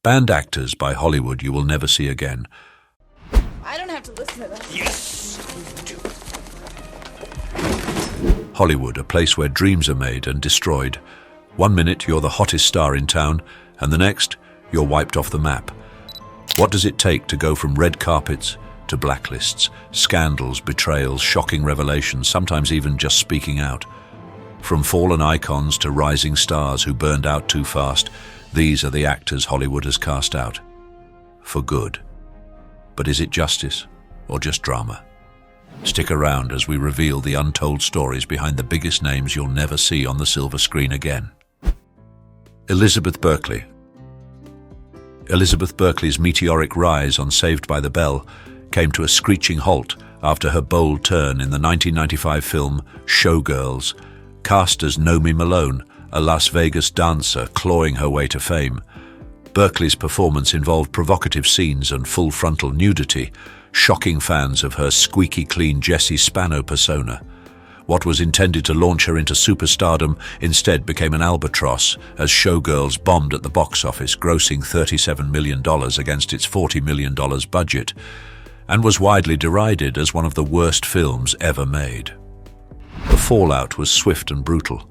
Banned actors by Hollywood you will never see again. I don't have to listen to that. Yes! Hollywood, a place where dreams are made and destroyed. One minute you're the hottest star in town, and the next, you're wiped off the map. What does it take to go from red carpets to blacklists, scandals, betrayals, shocking revelations, sometimes even just speaking out? From fallen icons to rising stars who burned out too fast, these are the actors Hollywood has cast out. For good. But is it justice or just drama? Stick around as we reveal the untold stories behind the biggest names you'll never see on the silver screen again. Elizabeth Berkeley. Elizabeth Berkeley's meteoric rise on Saved by the Bell came to a screeching halt after her bold turn in the 1995 film Showgirls, cast as Nomi Malone, a Las Vegas dancer clawing her way to fame. Berkeley's performance involved provocative scenes and full-frontal nudity, shocking fans of her squeaky-clean Jessie Spano persona. What was intended to launch her into superstardom instead became an albatross as Showgirls bombed at the box office, grossing $37 million against its $40 million budget, and was widely derided as one of the worst films ever made. The fallout was swift and brutal.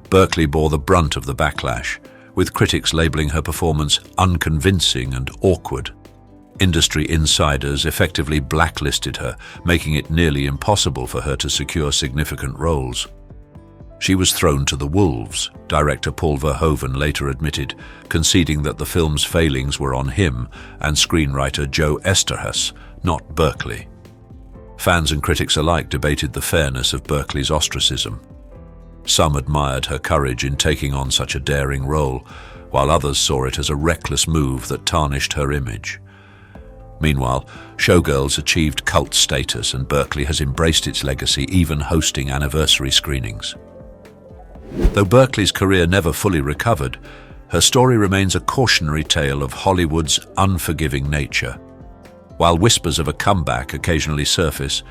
Berkeley bore the brunt of the backlash, with critics labeling her performance unconvincing and awkward. Industry insiders effectively blacklisted her, making it nearly impossible for her to secure significant roles. She was thrown to the wolves, director Paul Verhoeven later admitted, conceding that the film's failings were on him and screenwriter Joe Esterhas, not Berkeley. Fans and critics alike debated the fairness of Berkeley's ostracism. Some admired her courage in taking on such a daring role, while others saw it as a reckless move that tarnished her image. Meanwhile, Showgirls achieved cult status and Berkeley has embraced its legacy, even hosting anniversary screenings. Though Berkeley's career never fully recovered, her story remains a cautionary tale of Hollywood's unforgiving nature. While whispers of a comeback occasionally surface,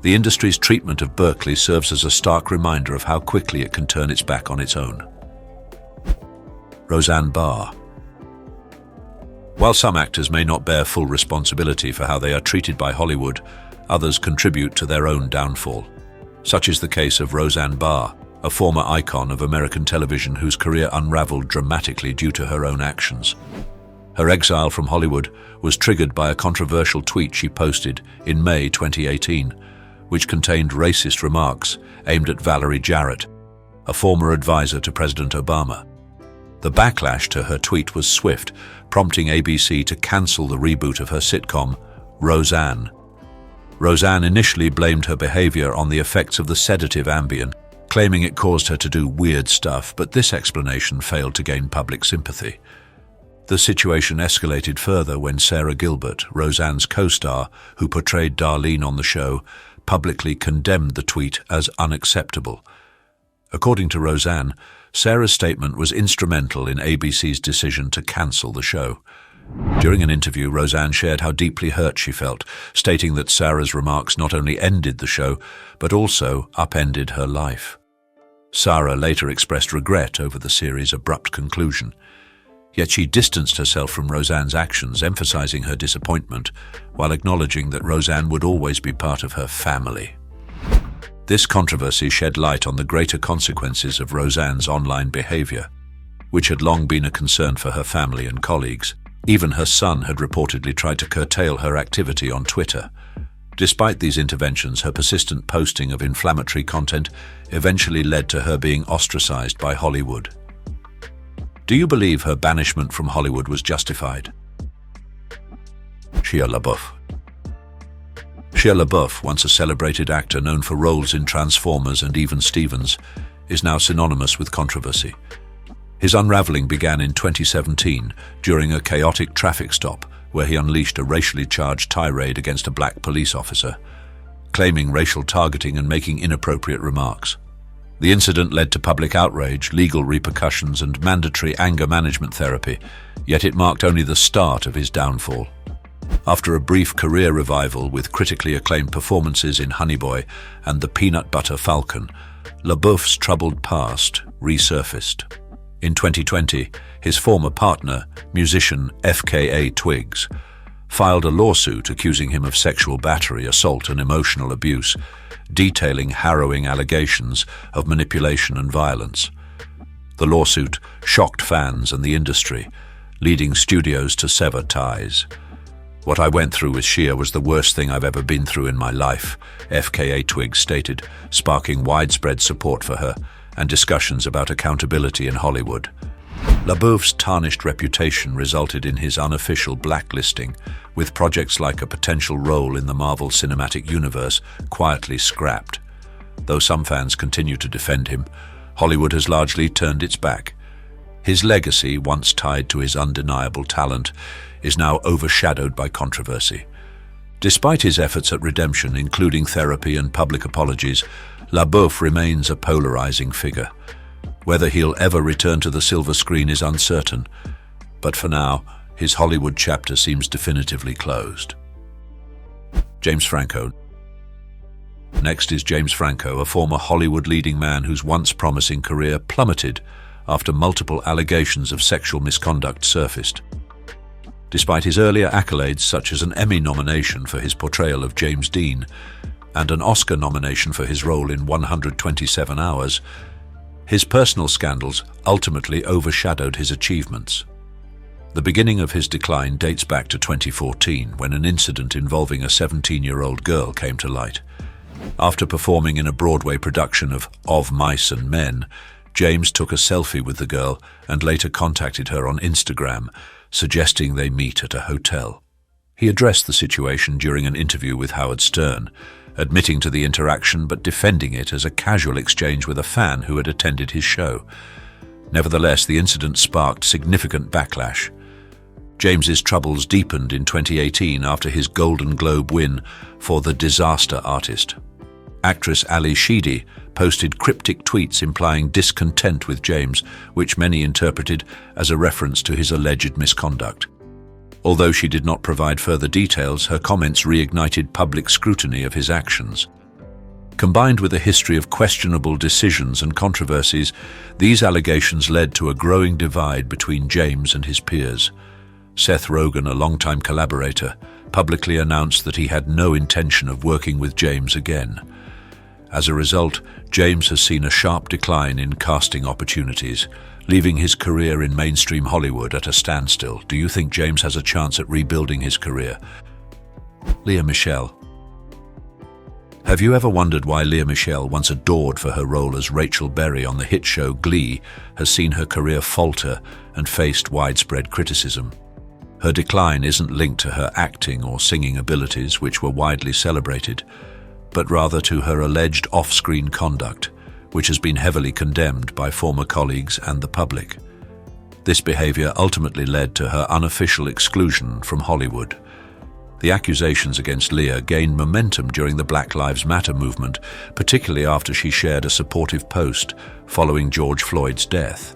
the industry's treatment of Berkeley serves as a stark reminder of how quickly it can turn its back on its own. Roseanne Barr. While some actors may not bear full responsibility for how they are treated by Hollywood, others contribute to their own downfall. Such is the case of Roseanne Barr, a former icon of American television whose career unraveled dramatically due to her own actions. Her exile from Hollywood was triggered by a controversial tweet she posted in May 2018, which contained racist remarks aimed at Valerie Jarrett, a former advisor to President Obama. The backlash to her tweet was swift, prompting ABC to cancel the reboot of her sitcom, Roseanne. Roseanne initially blamed her behavior on the effects of the sedative Ambien, claiming it caused her to do weird stuff, but this explanation failed to gain public sympathy. The situation escalated further when Sarah Gilbert, Roseanne's co-star, who portrayed Darlene on the show, publicly condemned the tweet as unacceptable. According to Roseanne, Sarah's statement was instrumental in ABC's decision to cancel the show. During an interview, Roseanne shared how deeply hurt she felt, stating that Sarah's remarks not only ended the show, but also upended her life. Sarah later expressed regret over the series' abrupt conclusion. Yet she distanced herself from Roseanne's actions, emphasizing her disappointment, while acknowledging that Roseanne would always be part of her family. This controversy shed light on the greater consequences of Roseanne's online behavior, which had long been a concern for her family and colleagues. Even her son had reportedly tried to curtail her activity on Twitter. Despite these interventions, her persistent posting of inflammatory content eventually led to her being ostracized by Hollywood. Do you believe her banishment from Hollywood was justified? Shia LaBeouf. Shia LaBeouf, once a celebrated actor known for roles in Transformers and Even Stevens, is now synonymous with controversy. His unraveling began in 2017 during a chaotic traffic stop where he unleashed a racially charged tirade against a black police officer, claiming racial targeting and making inappropriate remarks. The incident led to public outrage, legal repercussions, and mandatory anger management therapy, yet it marked only the start of his downfall. After a brief career revival with critically acclaimed performances in Honey Boy and The Peanut Butter Falcon, LaBeouf's troubled past resurfaced. In 2020, his former partner, musician FKA Twigs, filed a lawsuit accusing him of sexual battery, assault and emotional abuse, detailing harrowing allegations of manipulation and violence. The lawsuit shocked fans and the industry, leading studios to sever ties. "What I went through with Shia was the worst thing I've ever been through in my life," FKA Twigs stated, sparking widespread support for her and discussions about accountability in Hollywood. LaBeouf's tarnished reputation resulted in his unofficial blacklisting, with projects like a potential role in the Marvel Cinematic Universe quietly scrapped. Though some fans continue to defend him, Hollywood has largely turned its back. His legacy, once tied to his undeniable talent, is now overshadowed by controversy. Despite his efforts at redemption, including therapy and public apologies, LaBeouf remains a polarizing figure. Whether he'll ever return to the silver screen is uncertain, but for now, his Hollywood chapter seems definitively closed. James Franco. Next is James Franco, a former Hollywood leading man whose once promising career plummeted after multiple allegations of sexual misconduct surfaced. Despite his earlier accolades, such as an Emmy nomination for his portrayal of James Dean and an Oscar nomination for his role in 127 Hours, his personal scandals ultimately overshadowed his achievements. The beginning of his decline dates back to 2014, when an incident involving a 17-year-old girl came to light. After performing in a Broadway production of Mice and Men, James took a selfie with the girl and later contacted her on Instagram, suggesting they meet at a hotel. He addressed the situation during an interview with Howard Stern, admitting to the interaction but defending it as a casual exchange with a fan who had attended his show. Nevertheless, the incident sparked significant backlash. James's troubles deepened in 2018 after his Golden Globe win for The Disaster Artist. Actress Ali Sheedy posted cryptic tweets implying discontent with James, which many interpreted as a reference to his alleged misconduct. Although she did not provide further details, her comments reignited public scrutiny of his actions. Combined with a history of questionable decisions and controversies, these allegations led to a growing divide between James and his peers. Seth Rogen, a longtime collaborator, publicly announced that he had no intention of working with James again. As a result, James has seen a sharp decline in casting opportunities, leaving his career in mainstream Hollywood at a standstill. Do you think James has a chance at rebuilding his career? Lea Michele. Have you ever wondered why Lea Michele, once adored for her role as Rachel Berry on the hit show Glee, has seen her career falter and faced widespread criticism? Her decline isn't linked to her acting or singing abilities, which were widely celebrated, but rather to her alleged off-screen conduct, which has been heavily condemned by former colleagues and the public. This behavior ultimately led to her unofficial exclusion from Hollywood. The accusations against Lea gained momentum during the Black Lives Matter movement, particularly after she shared a supportive post following George Floyd's death.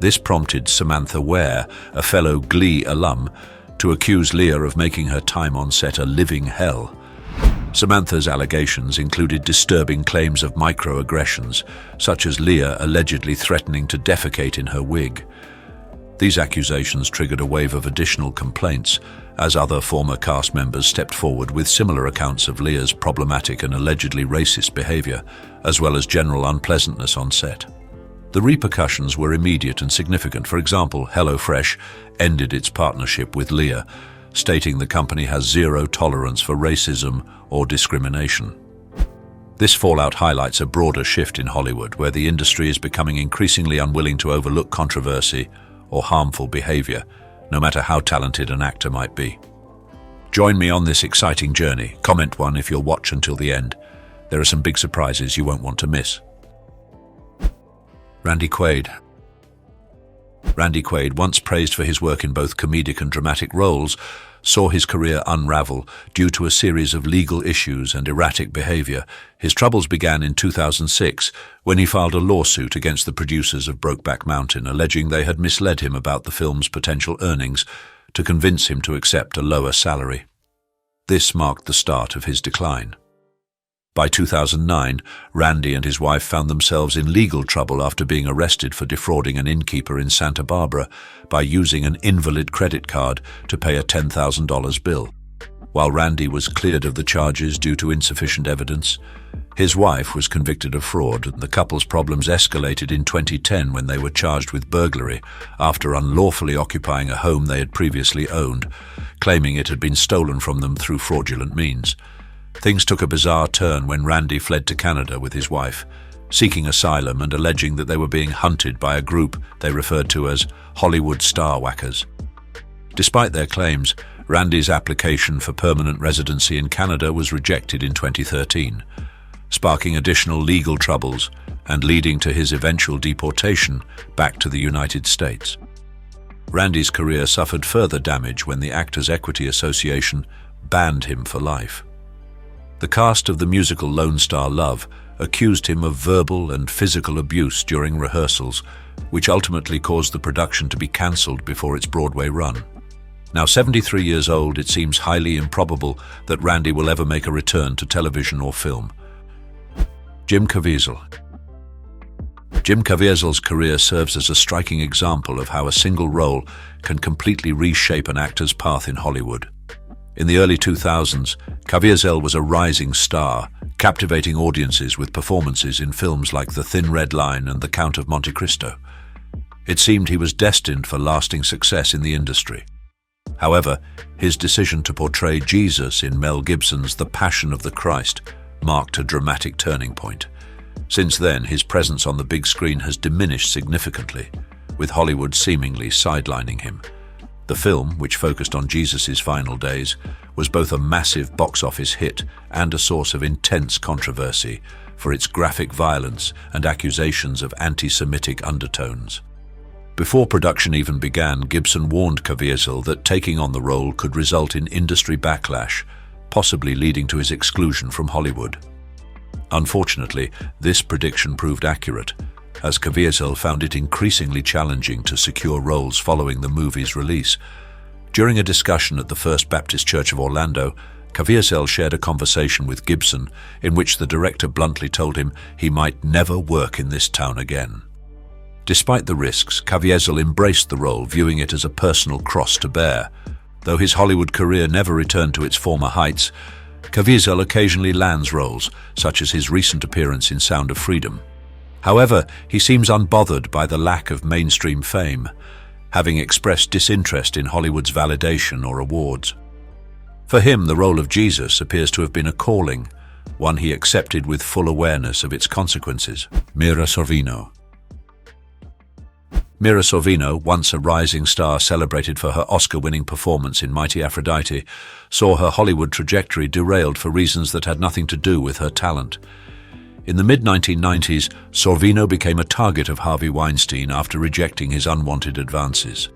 This prompted Samantha Ware, a fellow Glee alum, to accuse Lea of making her time on set a living hell. Samantha's allegations included disturbing claims of microaggressions, such as Lea allegedly threatening to defecate in her wig. These accusations triggered a wave of additional complaints, as other former cast members stepped forward with similar accounts of Lea's problematic and allegedly racist behavior, as well as general unpleasantness on set. The repercussions were immediate and significant. For example, HelloFresh ended its partnership with Lea, stating the company has zero tolerance for racism or discrimination. This fallout highlights a broader shift in Hollywood, where the industry is becoming increasingly unwilling to overlook controversy or harmful behavior, no matter how talented an actor might be. Join me on this exciting journey. Comment one if you'll watch until the end. There are some big surprises you won't want to miss. Randy Quaid. Randy Quaid, once praised for his work in both comedic and dramatic roles, saw his career unravel due to a series of legal issues and erratic behavior. His troubles began in 2006 when he filed a lawsuit against the producers of Brokeback Mountain, alleging they had misled him about the film's potential earnings to convince him to accept a lower salary. This marked the start of his decline. By 2009, Randy and his wife found themselves in legal trouble after being arrested for defrauding an innkeeper in Santa Barbara by using an invalid credit card to pay a $10,000 bill. While Randy was cleared of the charges due to insufficient evidence, his wife was convicted of fraud. The couple's problems escalated in 2010 when they were charged with burglary after unlawfully occupying a home they had previously owned, claiming it had been stolen from them through fraudulent means. Things took a bizarre turn when Randy fled to Canada with his wife, seeking asylum and alleging that they were being hunted by a group they referred to as Hollywood star whackers. Despite their claims, Randy's application for permanent residency in Canada was rejected in 2013, sparking additional legal troubles and leading to his eventual deportation back to the United States. Randy's career suffered further damage when the Actors' Equity Association banned him for life. The cast of the musical Lone Star Love accused him of verbal and physical abuse during rehearsals, which ultimately caused the production to be cancelled before its Broadway run. Now 73 years old, it seems highly improbable that Randy will ever make a return to television or film. Jim Caviezel. Jim Caviezel's career serves as a striking example of how a single role can completely reshape an actor's path in Hollywood. In the early 2000s, Caviezel was a rising star, captivating audiences with performances in films like The Thin Red Line and The Count of Monte Cristo. It seemed he was destined for lasting success in the industry. However, his decision to portray Jesus in Mel Gibson's The Passion of the Christ marked a dramatic turning point. Since then, his presence on the big screen has diminished significantly, with Hollywood seemingly sidelining him. The film, which focused on Jesus' final days, was both a massive box office hit and a source of intense controversy for its graphic violence and accusations of anti-Semitic undertones. Before production even began, Gibson warned Caviezel that taking on the role could result in industry backlash, possibly leading to his exclusion from Hollywood. Unfortunately, this prediction proved accurate, as Caviezel found it increasingly challenging to secure roles following the movie's release. During a discussion at the First Baptist Church of Orlando, Caviezel shared a conversation with Gibson in which the director bluntly told him he might never work in this town again. Despite the risks, Caviezel embraced the role, viewing it as a personal cross to bear. Though his Hollywood career never returned to its former heights, Caviezel occasionally lands roles, such as his recent appearance in Sound of Freedom. However, he seems unbothered by the lack of mainstream fame, having expressed disinterest in Hollywood's validation or awards. For him, the role of Jesus appears to have been a calling, one he accepted with full awareness of its consequences. Mira Sorvino. Mira Sorvino, once a rising star celebrated for her Oscar-winning performance in Mighty Aphrodite, saw her Hollywood trajectory derailed for reasons that had nothing to do with her talent. In the mid-1990s, Sorvino became a target of Harvey Weinstein after rejecting his unwanted advances.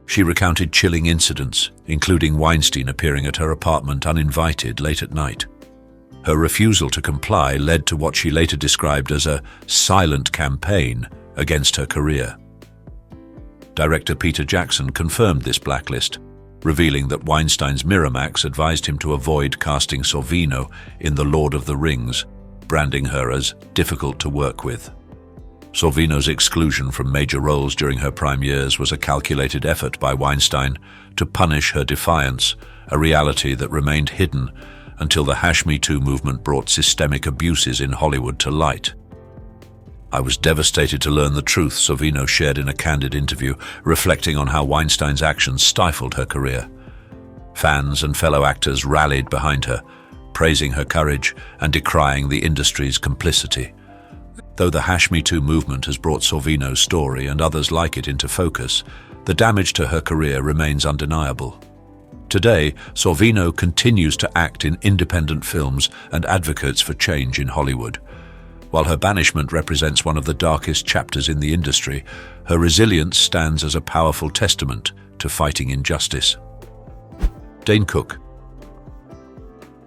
She recounted chilling incidents, including Weinstein appearing at her apartment uninvited late at night. Her refusal to comply led to what she later described as a silent campaign against her career. Director Peter Jackson confirmed this blacklist, revealing that Weinstein's Miramax advised him to avoid casting Sorvino in The Lord of the Rings, branding her as difficult to work with. Sorvino's exclusion from major roles during her prime years was a calculated effort by Weinstein to punish her defiance, a reality that remained hidden until the #MeToo movement brought systemic abuses in Hollywood to light. "I was devastated to learn the truth," Sorvino shared in a candid interview, reflecting on how Weinstein's actions stifled her career. Fans and fellow actors rallied behind her, praising her courage and decrying the industry's complicity. Though the #MeToo movement has brought Sorvino's story and others like it into focus, the damage to her career remains undeniable. Today, Sorvino continues to act in independent films and advocates for change in Hollywood. While her banishment represents one of the darkest chapters in the industry, her resilience stands as a powerful testament to fighting injustice. Dane Cook.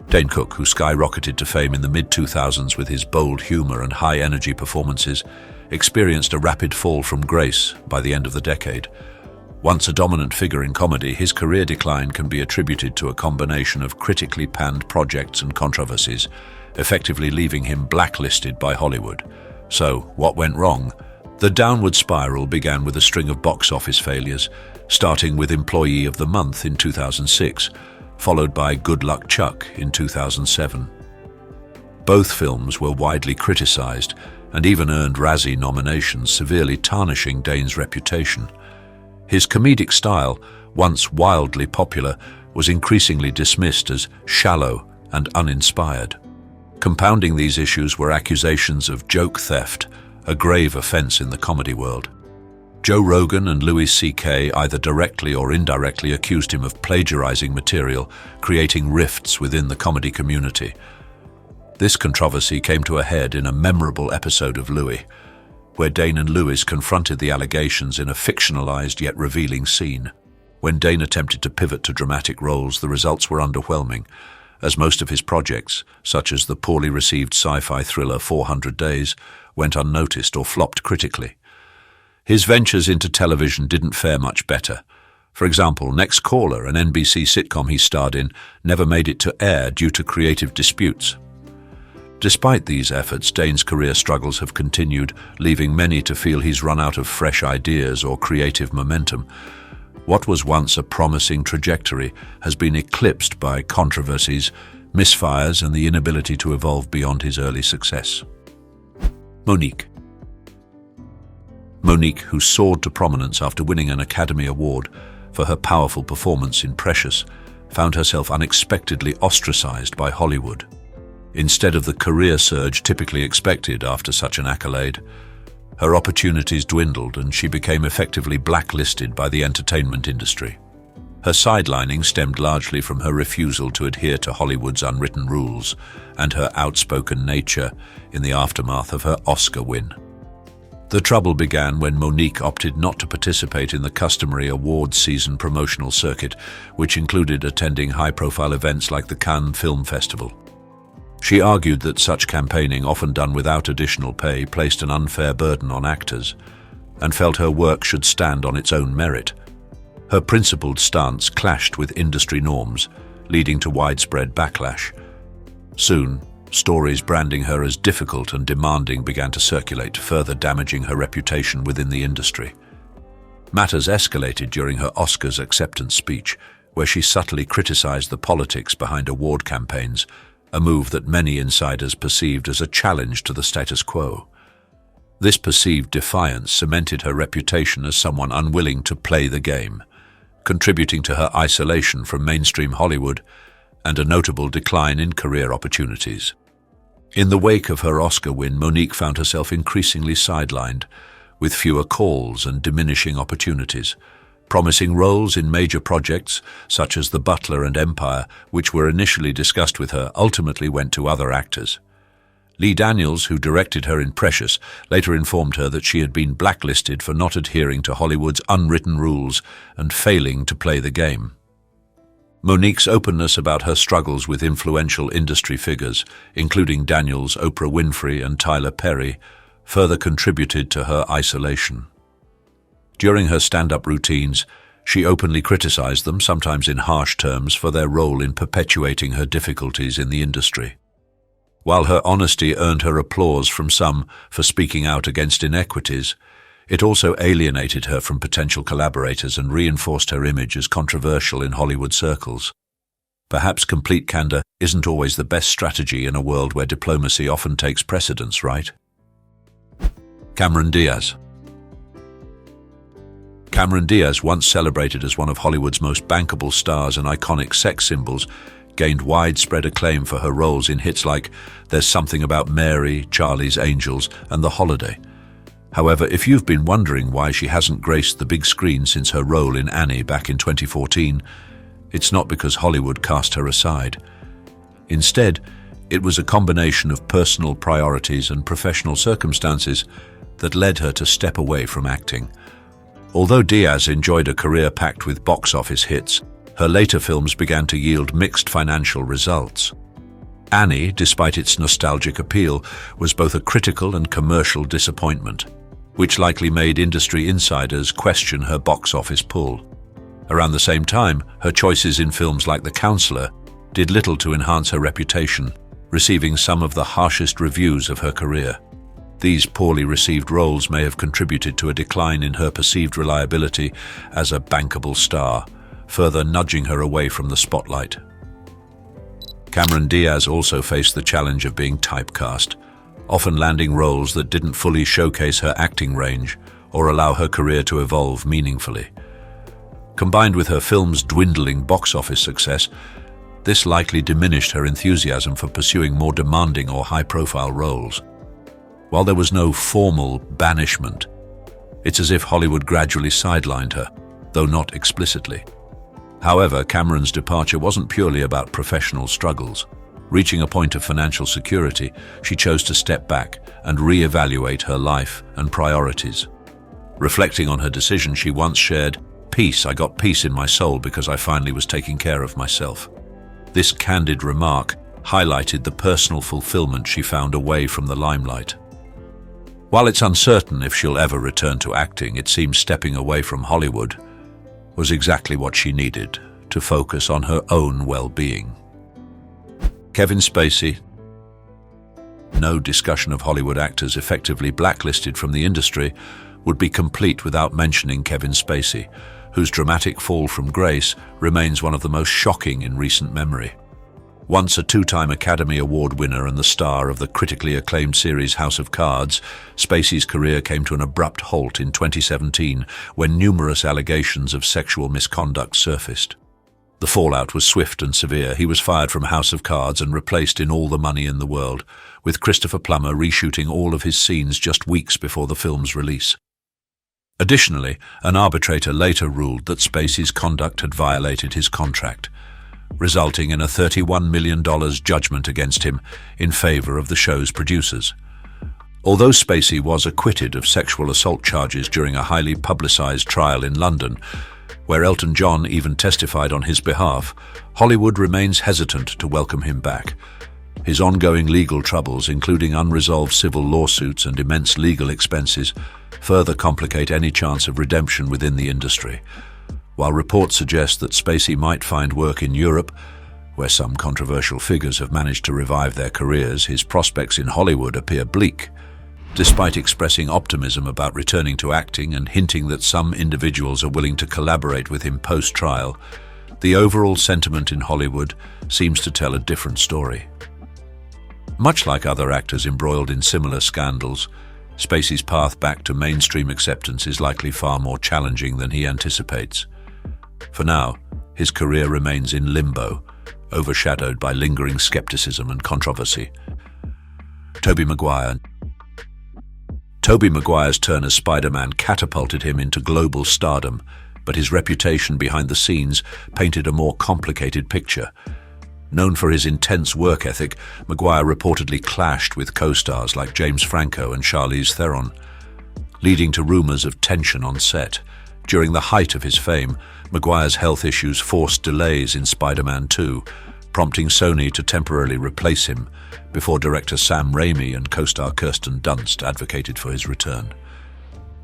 Dane Cook, who skyrocketed to fame in the mid-2000s with his bold humor and high-energy performances, experienced a rapid fall from grace by the end of the decade. Once a dominant figure in comedy, his career decline can be attributed to a combination of critically panned projects and controversies, effectively leaving him blacklisted by Hollywood. So, what went wrong? The downward spiral began with a string of box office failures, starting with Employee of the Month in 2006, followed by Good Luck Chuck in 2007. Both films were widely criticized and even earned Razzie nominations, severely tarnishing Dane's reputation. His comedic style, once wildly popular, was increasingly dismissed as shallow and uninspired. Compounding these issues were accusations of joke theft, a grave offense in the comedy world. Joe Rogan and Louis C.K. either directly or indirectly accused him of plagiarizing material, creating rifts within the comedy community. This controversy came to a head in a memorable episode of Louis, where Dane and Louis confronted the allegations in a fictionalized yet revealing scene. When Dane attempted to pivot to dramatic roles, the results were underwhelming, as most of his projects, such as the poorly received sci-fi thriller 400 Days, went unnoticed or flopped critically. His ventures into television didn't fare much better. For example, Next Caller, an NBC sitcom he starred in, never made it to air due to creative disputes. Despite these efforts, Dane's career struggles have continued, leaving many to feel he's run out of fresh ideas or creative momentum. What was once a promising trajectory has been eclipsed by controversies, misfires, and the inability to evolve beyond his early success. Mo'Nique, who soared to prominence after winning an Academy Award for her powerful performance in Precious, found herself unexpectedly ostracized by Hollywood. Instead of the career surge typically expected after such an accolade, her opportunities dwindled and she became effectively blacklisted by the entertainment industry. Her sidelining stemmed largely from her refusal to adhere to Hollywood's unwritten rules and her outspoken nature in the aftermath of her Oscar win. The trouble began when Mo'Nique opted not to participate in the customary awards season promotional circuit, which included attending high-profile events like the Cannes Film Festival. She argued that such campaigning, often done without additional pay, placed an unfair burden on actors, and felt her work should stand on its own merit. Her principled stance clashed with industry norms, leading to widespread backlash. Soon, stories branding her as difficult and demanding began to circulate, further damaging her reputation within the industry. Matters escalated during her Oscars acceptance speech, where she subtly criticized the politics behind award campaigns, a move that many insiders perceived as a challenge to the status quo. This perceived defiance cemented her reputation as someone unwilling to play the game, contributing to her isolation from mainstream Hollywood and a notable decline in career opportunities. In the wake of her Oscar win, Mo'Nique found herself increasingly sidelined, with fewer calls and diminishing opportunities. Promising roles in major projects, such as The Butler and Empire, which were initially discussed with her, ultimately went to other actors. Lee Daniels, who directed her in Precious, later informed her that she had been blacklisted for not adhering to Hollywood's unwritten rules and failing to play the game. Mo'Nique's openness about her struggles with influential industry figures, including Daniels, Oprah Winfrey, and Tyler Perry, further contributed to her isolation. During her stand-up routines, she openly criticized them, sometimes in harsh terms, for their role in perpetuating her difficulties in the industry. While her honesty earned her applause from some for speaking out against inequities, it also alienated her from potential collaborators and reinforced her image as controversial in Hollywood circles. Perhaps complete candor isn't always the best strategy in a world where diplomacy often takes precedence, right? Cameron Diaz. Cameron Diaz, once celebrated as one of Hollywood's most bankable stars and iconic sex symbols, gained widespread acclaim for her roles in hits like There's Something About Mary, Charlie's Angels, and The Holiday. However, if you've been wondering why she hasn't graced the big screen since her role in Annie back in 2014, it's not because Hollywood cast her aside. Instead, it was a combination of personal priorities and professional circumstances that led her to step away from acting. Although Diaz enjoyed a career packed with box office hits, her later films began to yield mixed financial results. Annie, despite its nostalgic appeal, was both a critical and commercial disappointment, which likely made industry insiders question her box office pull. Around the same time, her choices in films like The Counselor did little to enhance her reputation, receiving some of the harshest reviews of her career. These poorly received roles may have contributed to a decline in her perceived reliability as a bankable star, further nudging her away from the spotlight. Cameron Diaz also faced the challenge of being typecast, often landing roles that didn't fully showcase her acting range or allow her career to evolve meaningfully. Combined with her film's dwindling box office success, this likely diminished her enthusiasm for pursuing more demanding or high-profile roles. While there was no formal banishment, it's as if Hollywood gradually sidelined her, though not explicitly. However, Cameron's departure wasn't purely about professional struggles. Reaching a point of financial security, she chose to step back and re-evaluate her life and priorities. Reflecting on her decision, she once shared, "Peace, I got peace in my soul because I finally was taking care of myself." This candid remark highlighted the personal fulfillment she found away from the limelight. While it's uncertain if she'll ever return to acting, it seems stepping away from Hollywood was exactly what she needed to focus on her own well-being. Kevin Spacey. No discussion of Hollywood actors effectively blacklisted from the industry would be complete without mentioning Kevin Spacey, whose dramatic fall from grace remains one of the most shocking in recent memory. Once a two-time Academy Award winner and the star of the critically acclaimed series House of Cards, Spacey's career came to an abrupt halt in 2017 when numerous allegations of sexual misconduct surfaced. The fallout was swift and severe. He was fired from House of Cards and replaced in All the Money in the World, with Christopher Plummer reshooting all of his scenes just weeks before the film's release. Additionally, an arbitrator later ruled that Spacey's conduct had violated his contract, resulting in a $31 million judgment against him in favor of the show's producers. Although Spacey was acquitted of sexual assault charges during a highly publicized trial in London, where Elton John even testified on his behalf, Hollywood remains hesitant to welcome him back. His ongoing legal troubles, including unresolved civil lawsuits and immense legal expenses, further complicate any chance of redemption within the industry. While reports suggest that Spacey might find work in Europe, where some controversial figures have managed to revive their careers, his prospects in Hollywood appear bleak. Despite expressing optimism about returning to acting and hinting that some individuals are willing to collaborate with him post-trial, the overall sentiment in Hollywood seems to tell a different story. Much like other actors embroiled in similar scandals, Spacey's path back to mainstream acceptance is likely far more challenging than he anticipates. For now, his career remains in limbo, overshadowed by lingering skepticism and controversy. Toby Maguire. Toby Maguire's turn as Spider-Man catapulted him into global stardom, but his reputation behind the scenes painted a more complicated picture. Known for his intense work ethic, Maguire reportedly clashed with co-stars like James Franco and Charlize Theron, leading to rumors of tension on set. During the height of his fame, Maguire's health issues forced delays in Spider-Man 2, prompting Sony to temporarily replace him before director Sam Raimi and co-star Kirsten Dunst advocated for his return.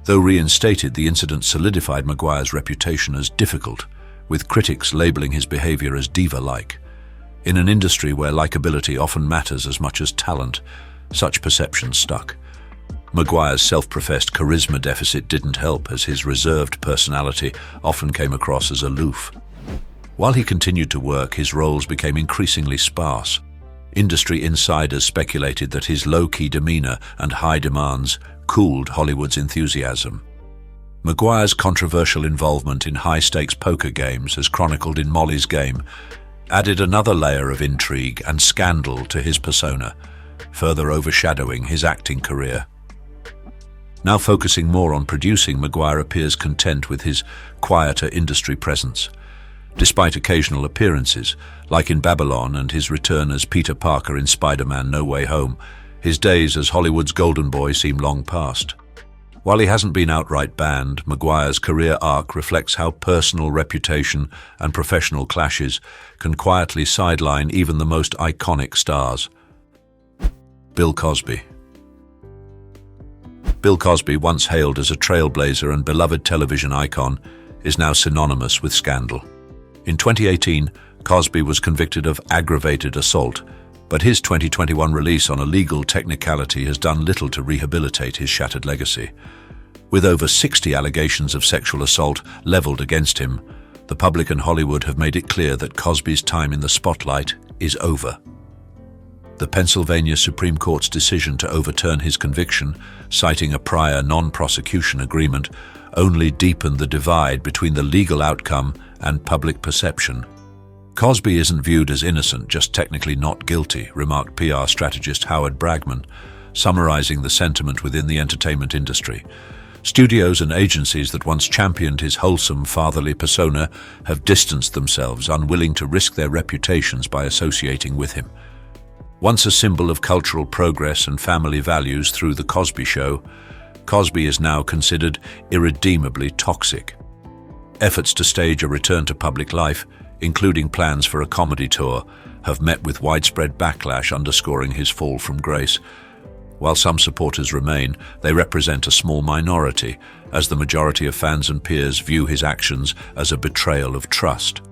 Though reinstated, the incident solidified Maguire's reputation as difficult, with critics labeling his behavior as diva-like. In an industry where likability often matters as much as talent, such perceptions stuck. Maguire's self-professed charisma deficit didn't help, as his reserved personality often came across as aloof. While he continued to work, his roles became increasingly sparse. Industry insiders speculated that his low-key demeanor and high demands cooled Hollywood's enthusiasm. Maguire's controversial involvement in high-stakes poker games, as chronicled in Molly's Game, added another layer of intrigue and scandal to his persona, further overshadowing his acting career. Now focusing more on producing, Maguire appears content with his quieter industry presence. Despite occasional appearances, like in Babylon and his return as Peter Parker in Spider-Man: No Way Home, his days as Hollywood's golden boy seem long past. While he hasn't been outright banned, Maguire's career arc reflects how personal reputation and professional clashes can quietly sideline even the most iconic stars. Bill Cosby. Bill Cosby, once hailed as a trailblazer and beloved television icon, is now synonymous with scandal. In 2018, Cosby was convicted of aggravated assault, But his 2021 release on a legal technicality has done little to rehabilitate his shattered legacy. With over 60 allegations of sexual assault leveled against him, the public and Hollywood have made it clear that Cosby's time in the spotlight is over. The Pennsylvania Supreme Court's decision to overturn his conviction, citing a prior non-prosecution agreement, only deepened the divide between the legal outcome and public perception. Cosby isn't viewed as innocent, just technically not guilty, remarked PR strategist Howard Bragman, summarizing the sentiment within the entertainment industry. Studios and agencies that once championed his wholesome, fatherly persona have distanced themselves, unwilling to risk their reputations by associating with him. Once a symbol of cultural progress and family values through The Cosby Show, Cosby is now considered irredeemably toxic. Efforts to stage a return to public life, including plans for a comedy tour, have met with widespread backlash, underscoring his fall from grace. While some supporters remain, they represent a small minority, as the majority of fans and peers view his actions as a betrayal of trust.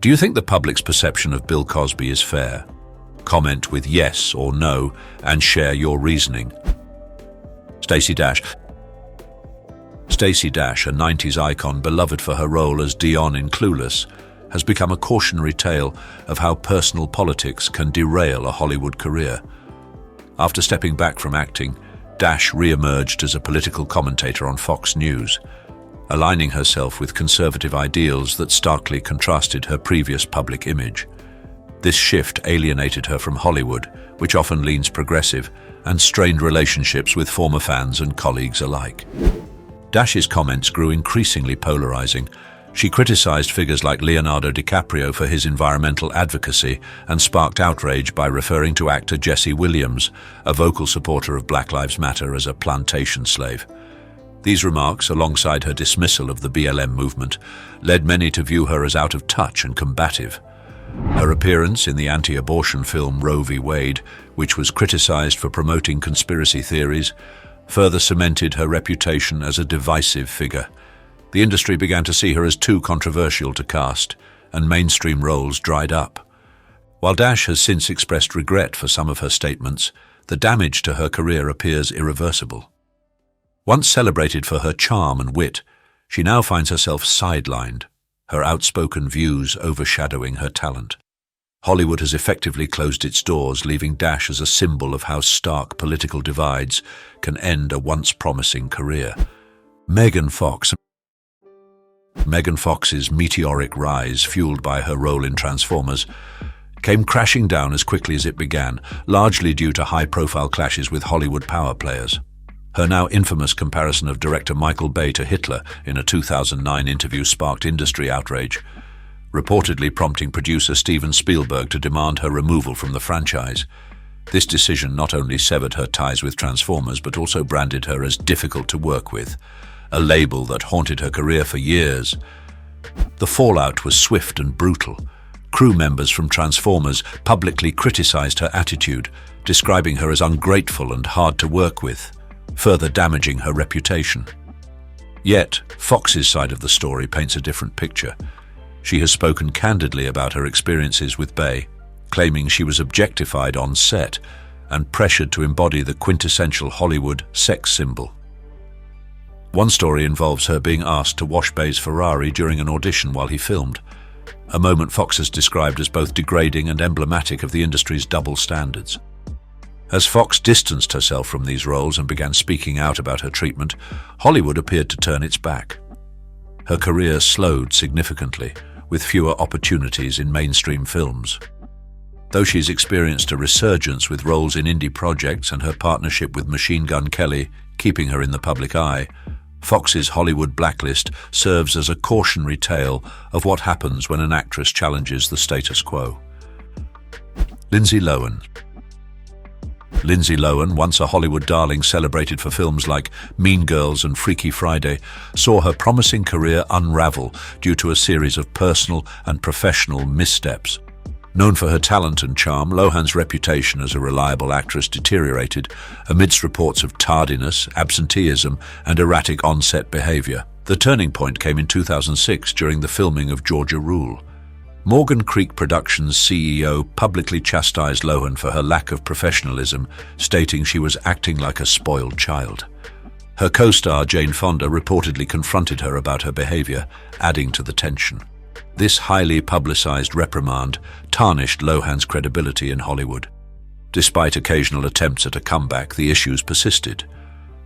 Do you think the public's perception of Bill Cosby is fair? Comment with yes or no and share your reasoning. Stacey Dash. Stacey Dash, a 90s icon beloved for her role as Dion in Clueless, has become a cautionary tale of how personal politics can derail a Hollywood career. After stepping back from acting, Dash re-emerged as a political commentator on Fox News, aligning herself with conservative ideals that starkly contrasted her previous public image. This shift alienated her from Hollywood, which often leans progressive, and strained relationships with former fans and colleagues alike. Dash's comments grew increasingly polarizing. She criticized figures like Leonardo DiCaprio for his environmental advocacy and sparked outrage by referring to actor Jesse Williams, a vocal supporter of Black Lives Matter, as a plantation slave. These remarks, alongside her dismissal of the BLM movement, led many to view her as out of touch and combative. Her appearance in the anti-abortion film Roe v. Wade, which was criticized for promoting conspiracy theories, further cemented her reputation as a divisive figure. The industry began to see her as too controversial to cast, and mainstream roles dried up. While Dash has since expressed regret for some of her statements, the damage to her career appears irreversible. Once celebrated for her charm and wit, she now finds herself sidelined, her outspoken views overshadowing her talent. Hollywood has effectively closed its doors, leaving Dash as a symbol of how stark political divides can end a once promising career. Megan Fox's meteoric rise, fueled by her role in Transformers, came crashing down as quickly as it began, largely due to high-profile clashes with Hollywood power players. Her now infamous comparison of director Michael Bay to Hitler in a 2009 interview sparked industry outrage, reportedly prompting producer Steven Spielberg to demand her removal from the franchise. This decision not only severed her ties with Transformers, but also branded her as difficult to work with, a label that haunted her career for years. The fallout was swift and brutal. Crew members from Transformers publicly criticized her attitude, describing her as ungrateful and hard to work with, further damaging her reputation. Yet, Fox's side of the story paints a different picture. She has spoken candidly about her experiences with Bay, claiming she was objectified on set and pressured to embody the quintessential Hollywood sex symbol. One story involves her being asked to wash Bay's Ferrari during an audition while he filmed, a moment Fox has described as both degrading and emblematic of the industry's double standards. As Fox distanced herself from these roles and began speaking out about her treatment, Hollywood appeared to turn its back. Her career slowed significantly, with fewer opportunities in mainstream films. Though she's experienced a resurgence with roles in indie projects and her partnership with Machine Gun Kelly keeping her in the public eye, Fox's Hollywood blacklist serves as a cautionary tale of what happens when an actress challenges the status quo. Lindsay Lohan. Lindsay Lohan, once a Hollywood darling celebrated for films like Mean Girls and Freaky Friday, saw her promising career unravel due to a series of personal and professional missteps. Known for her talent and charm, Lohan's reputation as a reliable actress deteriorated amidst reports of tardiness, absenteeism, and erratic on-set behavior. The turning point came in 2006 during the filming of Georgia Rule. Morgan Creek Productions CEO publicly chastised Lohan for her lack of professionalism, stating she was acting like a spoiled child. Her co-star Jane Fonda reportedly confronted her about her behavior, adding to the tension. This highly publicized reprimand tarnished Lohan's credibility in Hollywood. Despite occasional attempts at a comeback, the issues persisted.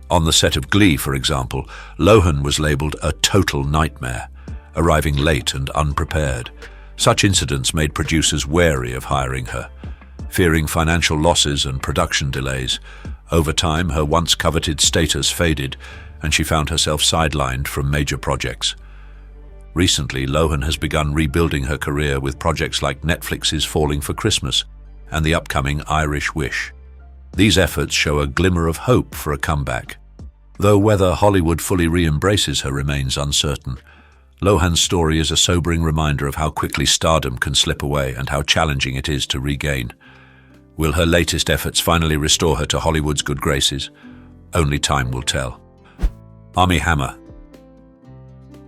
On the set of Glee, for example, Lohan was labeled a total nightmare, arriving late and unprepared. Such incidents made producers wary of hiring her, fearing financial losses and production delays. Over time, her once coveted status faded, and she found herself sidelined from major projects. Recently, Lohan has begun rebuilding her career with projects like Netflix's Falling for Christmas and the upcoming Irish Wish. These efforts show a glimmer of hope for a comeback. Though whether Hollywood fully re-embraces her remains uncertain, Lohan's story is a sobering reminder of how quickly stardom can slip away and how challenging it is to regain. Will her latest efforts finally restore her to Hollywood's good graces? Only time will tell. Armie Hammer.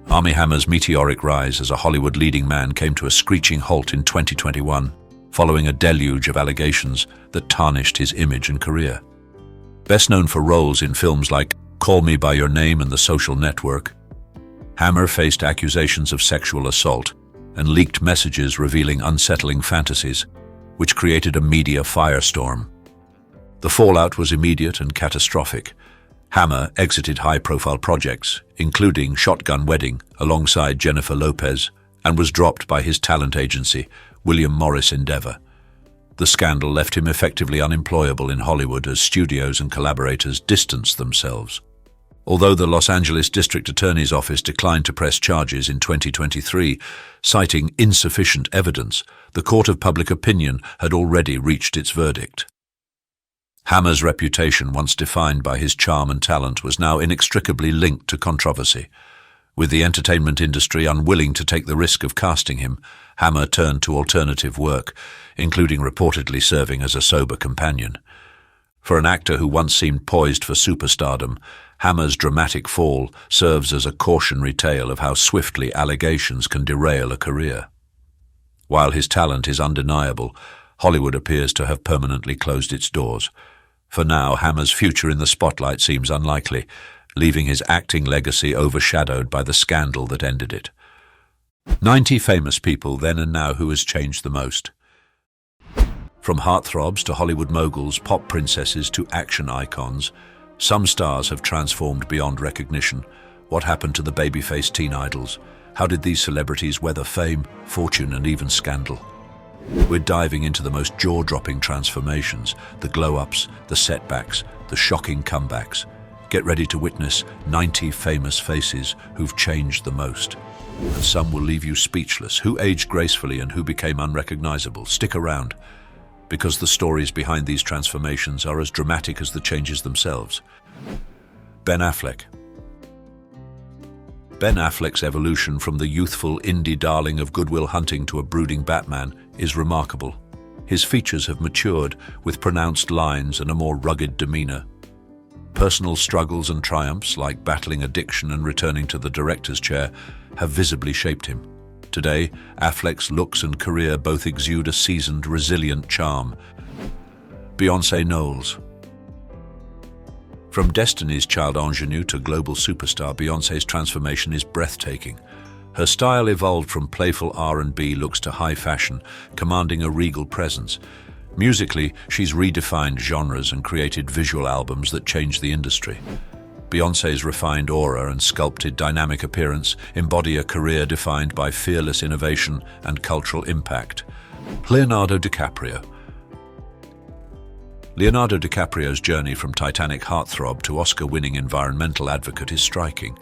Armie Hammer's meteoric rise as a Hollywood leading man came to a screeching halt in 2021, following a deluge of allegations that tarnished his image and career. Best known for roles in films like Call Me by Your Name and The Social Network, Hammer faced accusations of sexual assault and leaked messages revealing unsettling fantasies, which created a media firestorm. The fallout was immediate and catastrophic. Hammer exited high-profile projects, including Shotgun Wedding, alongside Jennifer Lopez, and was dropped by his talent agency, William Morris Endeavor. The scandal left him effectively unemployable in Hollywood as studios and collaborators distanced themselves. Although the Los Angeles District Attorney's Office declined to press charges in 2023, citing insufficient evidence, the Court of Public Opinion had already reached its verdict. Hammer's reputation, once defined by his charm and talent, was now inextricably linked to controversy. With the entertainment industry unwilling to take the risk of casting him, Hammer turned to alternative work, including reportedly serving as a sober companion. For an actor who once seemed poised for superstardom, Hammer's dramatic fall serves as a cautionary tale of how swiftly allegations can derail a career. While his talent is undeniable, Hollywood appears to have permanently closed its doors. For now, Hammer's future in the spotlight seems unlikely, leaving his acting legacy overshadowed by the scandal that ended it. 90 famous people then and now who has changed the most. From heartthrobs to Hollywood moguls, pop princesses to action icons, some stars have transformed beyond recognition. What happened to the baby-faced teen idols? How did these celebrities weather fame, fortune, and even scandal? We're diving into the most jaw-dropping transformations, the glow-ups, the setbacks, the shocking comebacks. Get ready to witness 90 famous faces who've changed the most. And some will leave you speechless. Who aged gracefully and who became unrecognizable? Stick around, because the stories behind these transformations are as dramatic as the changes themselves. Ben Affleck. Ben Affleck's evolution from the youthful indie darling of Good Will Hunting to a brooding Batman is remarkable. His features have matured with pronounced lines and a more rugged demeanor. Personal struggles and triumphs, like battling addiction and returning to the director's chair, have visibly shaped him. Today, Affleck's looks and career both exude a seasoned, resilient charm. Beyoncé Knowles. From Destiny's Child ingenue to global superstar, Beyoncé's transformation is breathtaking. Her style evolved from playful R&B looks to high fashion, commanding a regal presence. Musically, she's redefined genres and created visual albums that changed the industry. Beyoncé's refined aura and sculpted dynamic appearance embody a career defined by fearless innovation and cultural impact. Leonardo DiCaprio. Leonardo DiCaprio's journey from Titanic heartthrob to Oscar-winning environmental advocate is striking.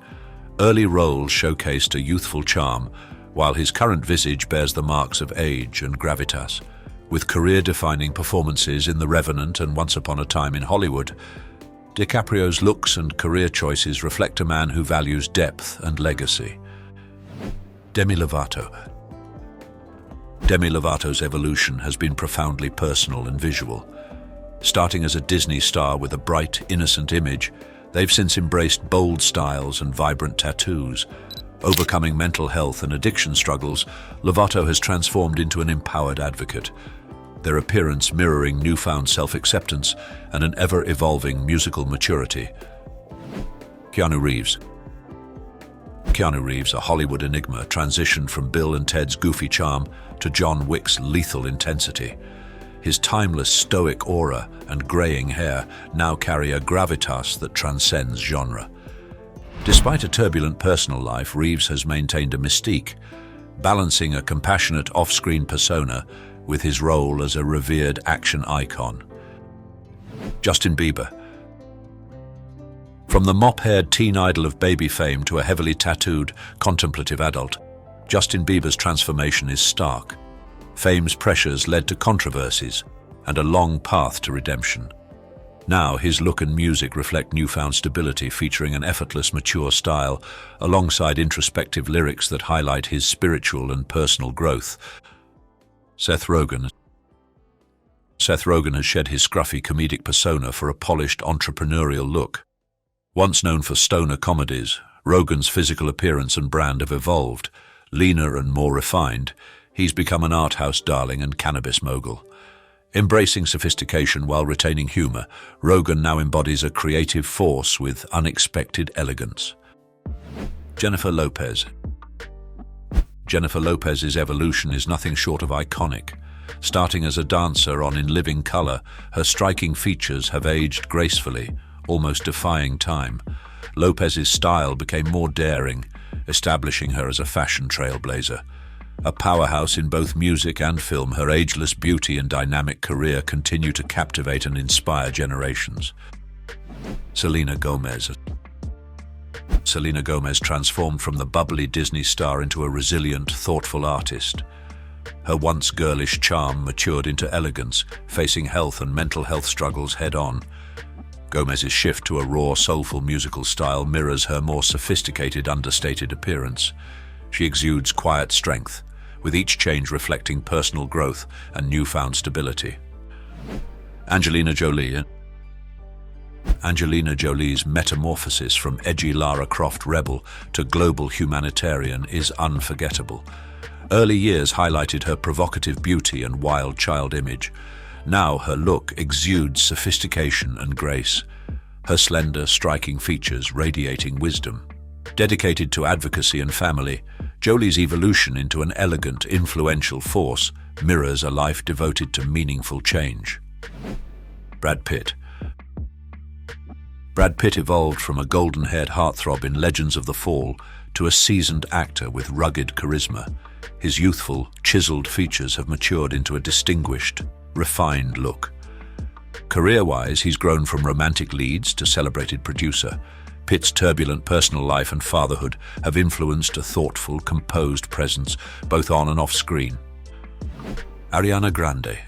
Early roles showcased a youthful charm, while his current visage bears the marks of age and gravitas. With career-defining performances in The Revenant and Once Upon a Time in Hollywood, DiCaprio's looks and career choices reflect a man who values depth and legacy. Demi Lovato. Demi Lovato's evolution has been profoundly personal and visual. Starting as a Disney star with a bright, innocent image, they've since embraced bold styles and vibrant tattoos. Overcoming mental health and addiction struggles, Lovato has transformed into an empowered advocate, their appearance mirroring newfound self-acceptance and an ever-evolving musical maturity. Keanu Reeves. Keanu Reeves, a Hollywood enigma, transitioned from Bill and Ted's goofy charm to John Wick's lethal intensity. His timeless stoic aura and graying hair now carry a gravitas that transcends genre. Despite a turbulent personal life, Reeves has maintained a mystique, balancing a compassionate off-screen persona with his role as a revered action icon. Justin Bieber. From the mop-haired teen idol of baby fame to a heavily tattooed, contemplative adult, Justin Bieber's transformation is stark. Fame's pressures led to controversies and a long path to redemption. Now, his look and music reflect newfound stability, featuring an effortless, mature style, alongside introspective lyrics that highlight his spiritual and personal growth. Seth Rogen. Seth Rogen has shed his scruffy comedic persona for a polished, entrepreneurial look. Once known for stoner comedies, Rogen's physical appearance and brand have evolved. Leaner and more refined, he's become an art house darling and cannabis mogul. Embracing sophistication while retaining humor, Rogen now embodies a creative force with unexpected elegance. Jennifer Lopez. Jennifer Lopez's evolution is nothing short of iconic. Starting as a dancer on In Living Color, her striking features have aged gracefully, almost defying time. Lopez's style became more daring, establishing her as a fashion trailblazer. A powerhouse in both music and film, her ageless beauty and dynamic career continue to captivate and inspire generations. Selena Gomez. Selena Gomez transformed from the bubbly Disney star into a resilient, thoughtful artist. Her once girlish charm matured into elegance, facing health and mental health struggles head-on. Gomez's shift to a raw, soulful musical style mirrors her more sophisticated, understated appearance. She exudes quiet strength, with each change reflecting personal growth and newfound stability. Angelina Jolie. Angelina Jolie's metamorphosis from edgy Lara Croft rebel to global humanitarian is unforgettable. Early years highlighted her provocative beauty and wild child image. Now her look exudes sophistication and grace, her slender, striking features radiating wisdom. Dedicated to advocacy and family, Jolie's evolution into an elegant, influential force mirrors a life devoted to meaningful change. Brad Pitt. Brad Pitt evolved from a golden-haired heartthrob in Legends of the Fall to a seasoned actor with rugged charisma. His youthful, chiseled features have matured into a distinguished, refined look. Career-wise, he's grown from romantic leads to celebrated producer. Pitt's turbulent personal life and fatherhood have influenced a thoughtful, composed presence, both on and off screen. Ariana Grande.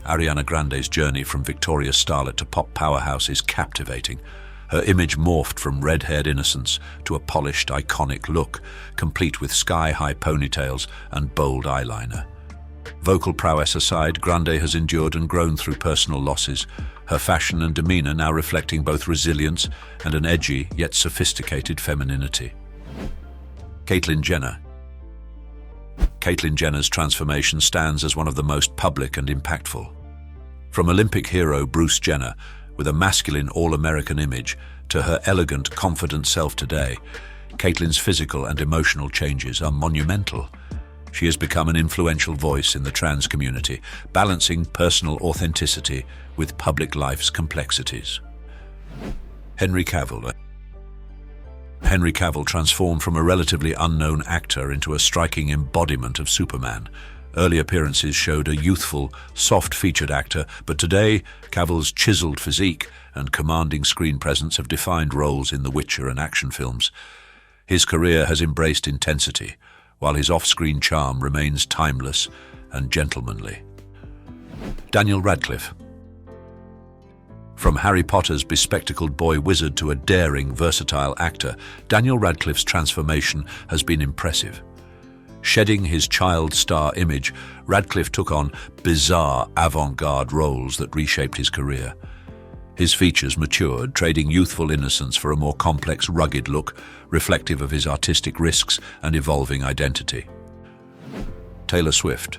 Ariana Grande's journey from Victoria's starlet to pop powerhouse is captivating. Her image morphed from red-haired innocence to a polished, iconic look, complete with sky-high ponytails and bold eyeliner. Vocal prowess aside, Grande has endured and grown through personal losses, her fashion and demeanor now reflecting both resilience and an edgy yet sophisticated femininity. Caitlyn Jenner. Caitlyn Jenner's transformation stands as one of the most public and impactful. From Olympic hero Bruce Jenner, with a masculine all-American image, to her elegant, confident self today, Caitlyn's physical and emotional changes are monumental. She has become an influential voice in the trans community, balancing personal authenticity with public life's complexities. Henry Cavill. Henry Cavill transformed from a relatively unknown actor into a striking embodiment of Superman. Early appearances showed a youthful, soft-featured actor, but today, Cavill's chiseled physique and commanding screen presence have defined roles in The Witcher and action films. His career has embraced intensity, while his off-screen charm remains timeless and gentlemanly. Daniel Radcliffe. From Harry Potter's bespectacled boy wizard to a daring, versatile actor, Daniel Radcliffe's transformation has been impressive. Shedding his child star image, Radcliffe took on bizarre, avant-garde roles that reshaped his career. His features matured, trading youthful innocence for a more complex, rugged look, reflective of his artistic risks and evolving identity. Taylor Swift.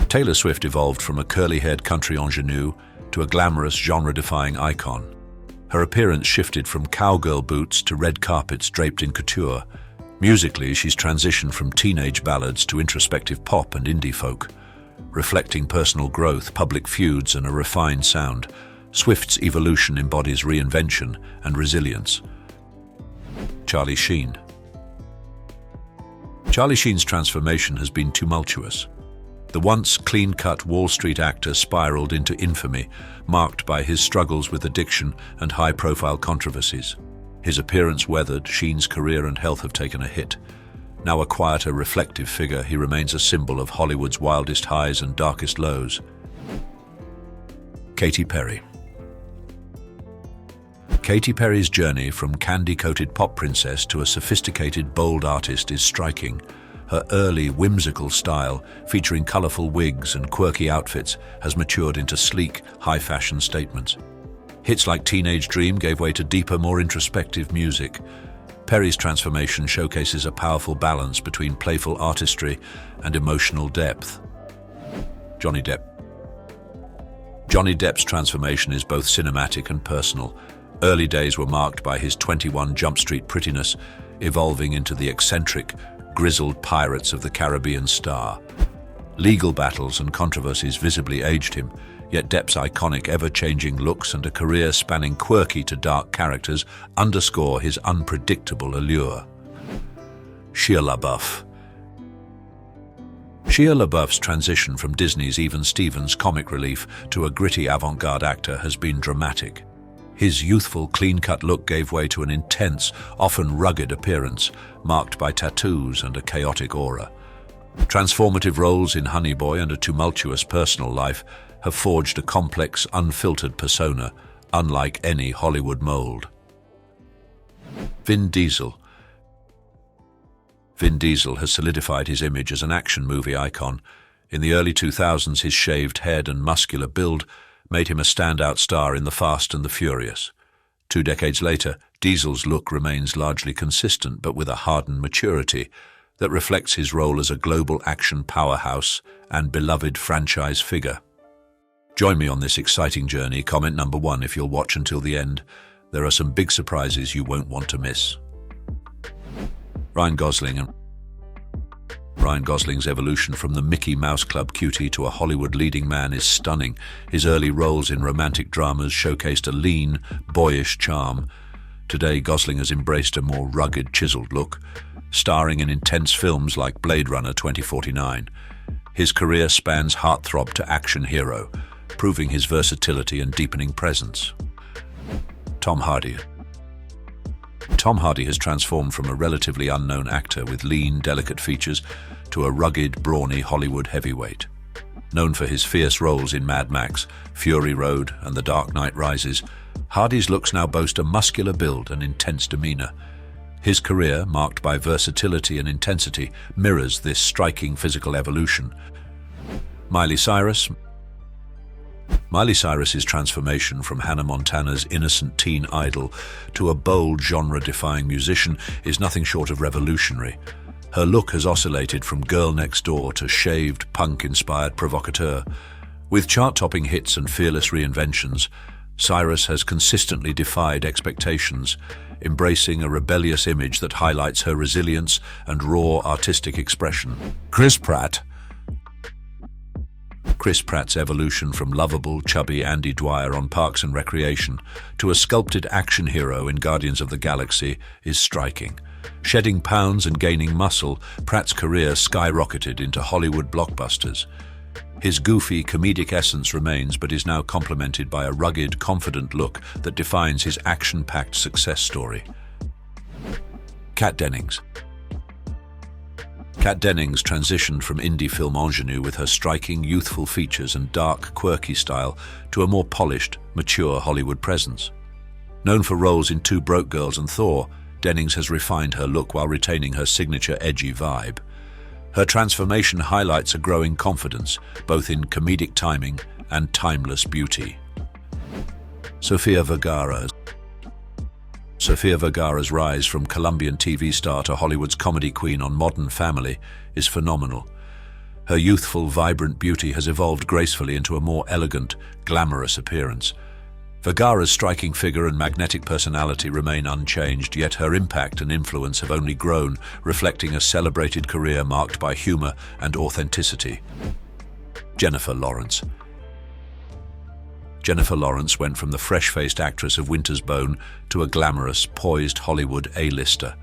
Taylor Swift evolved from a curly-haired country ingenue to a glamorous, genre-defying icon. Her appearance shifted from cowgirl boots to red carpets draped in couture. Musically, she's transitioned from teenage ballads to introspective pop and indie folk. Reflecting personal growth, public feuds, and a refined sound, Swift's evolution embodies reinvention and resilience. Charlie Sheen. Charlie Sheen's transformation has been tumultuous. The once clean-cut Wall Street actor spiraled into infamy, marked by his struggles with addiction and high-profile controversies. His appearance weathered, Sheen's career and health have taken a hit. Now a quieter, reflective figure, he remains a symbol of Hollywood's wildest highs and darkest lows. Katy Perry. Katy Perry's journey from candy-coated pop princess to a sophisticated, bold artist is striking. Her early, whimsical style, featuring colorful wigs and quirky outfits, has matured into sleek, high-fashion statements. Hits like Teenage Dream gave way to deeper, more introspective music. Perry's transformation showcases a powerful balance between playful artistry and emotional depth. Johnny Depp. Johnny Depp's transformation is both cinematic and personal. Early days were marked by his 21 Jump Street prettiness, evolving into the eccentric, grizzled Pirates of the Caribbean star. Legal battles and controversies visibly aged him, yet Depp's iconic, ever-changing looks and a career spanning quirky to dark characters underscore his unpredictable allure. Shia LaBeouf. Shia LaBeouf's transition from Disney's Even Stevens comic relief to a gritty avant-garde actor has been dramatic. His youthful, clean-cut look gave way to an intense, often rugged appearance, marked by tattoos and a chaotic aura. Transformative roles in Honey Boy and a tumultuous personal life have forged a complex, unfiltered persona, unlike any Hollywood mold. Vin Diesel. Vin Diesel has solidified his image as an action movie icon. In the early 2000s, his shaved head and muscular build made him a standout star in The Fast and the Furious. 2 decades later, Diesel's look remains largely consistent, but with a hardened maturity that reflects his role as a global action powerhouse and beloved franchise figure. Join me on this exciting journey. Comment number 1 if you'll watch until the end. There are some big surprises you won't want to miss. Ryan Gosling's evolution from the Mickey Mouse Club cutie to a Hollywood leading man is stunning. His early roles in romantic dramas showcased a lean, boyish charm. Today, Gosling has embraced a more rugged, chiseled look, starring in intense films like Blade Runner 2049. His career spans heartthrob to action hero, proving his versatility and deepening presence. Tom Hardy. Tom Hardy has transformed from a relatively unknown actor with lean, delicate features to a rugged, brawny Hollywood heavyweight. Known for his fierce roles in Mad Max, Fury Road, and The Dark Knight Rises, Hardy's looks now boast a muscular build and intense demeanor. His career, marked by versatility and intensity, mirrors this striking physical evolution. Miley Cyrus's transformation from Hannah Montana's innocent teen idol to a bold, genre-defying musician is nothing short of revolutionary. Her look has oscillated from girl next door to shaved, punk-inspired provocateur. With chart-topping hits and fearless reinventions, Cyrus has consistently defied expectations, embracing a rebellious image that highlights her resilience and raw artistic expression. Chris Pratt's evolution from lovable, chubby Andy Dwyer on Parks and Recreation to a sculpted action hero in Guardians of the Galaxy is striking. Shedding pounds and gaining muscle, Pratt's career skyrocketed into Hollywood blockbusters. His goofy, comedic essence remains, but is now complemented by a rugged, confident look that defines his action-packed success story. Kat Dennings. Kat Dennings transitioned from indie film ingenue with her striking, youthful features and dark, quirky style to a more polished, mature Hollywood presence. Known for roles in Two Broke Girls and Thor, Dennings has refined her look while retaining her signature edgy vibe. Her transformation highlights a growing confidence, both in comedic timing and timeless beauty. Sofia Vergara. Sofia Vergara's rise from Colombian TV star to Hollywood's comedy queen on Modern Family is phenomenal. Her youthful, vibrant beauty has evolved gracefully into a more elegant, glamorous appearance. Vergara's striking figure and magnetic personality remain unchanged, yet her impact and influence have only grown, reflecting a celebrated career marked by humor and authenticity. Jennifer Lawrence. Jennifer Lawrence went from the fresh-faced actress of Winter's Bone to a glamorous, poised Hollywood A-lister.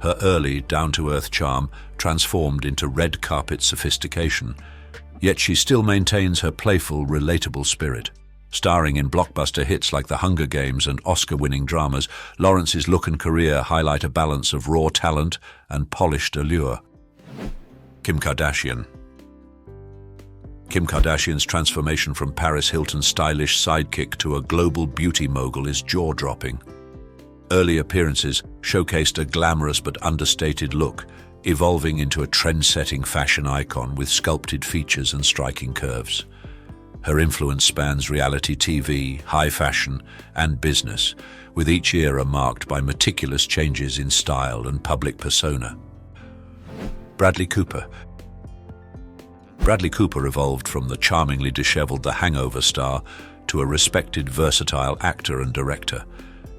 Her early, down-to-earth charm transformed into red carpet sophistication, yet she still maintains her playful, relatable spirit. Starring in blockbuster hits like The Hunger Games and Oscar-winning dramas, Lawrence's look and career highlight a balance of raw talent and polished allure. Kim Kardashian. Kim Kardashian's transformation from Paris Hilton's stylish sidekick to a global beauty mogul is jaw-dropping. Early appearances showcased a glamorous but understated look, evolving into a trend-setting fashion icon with sculpted features and striking curves. Her influence spans reality TV, high fashion, and business, with each era marked by meticulous changes in style and public persona. Bradley Cooper. Bradley Cooper evolved from the charmingly disheveled The Hangover star to a respected, versatile actor and director.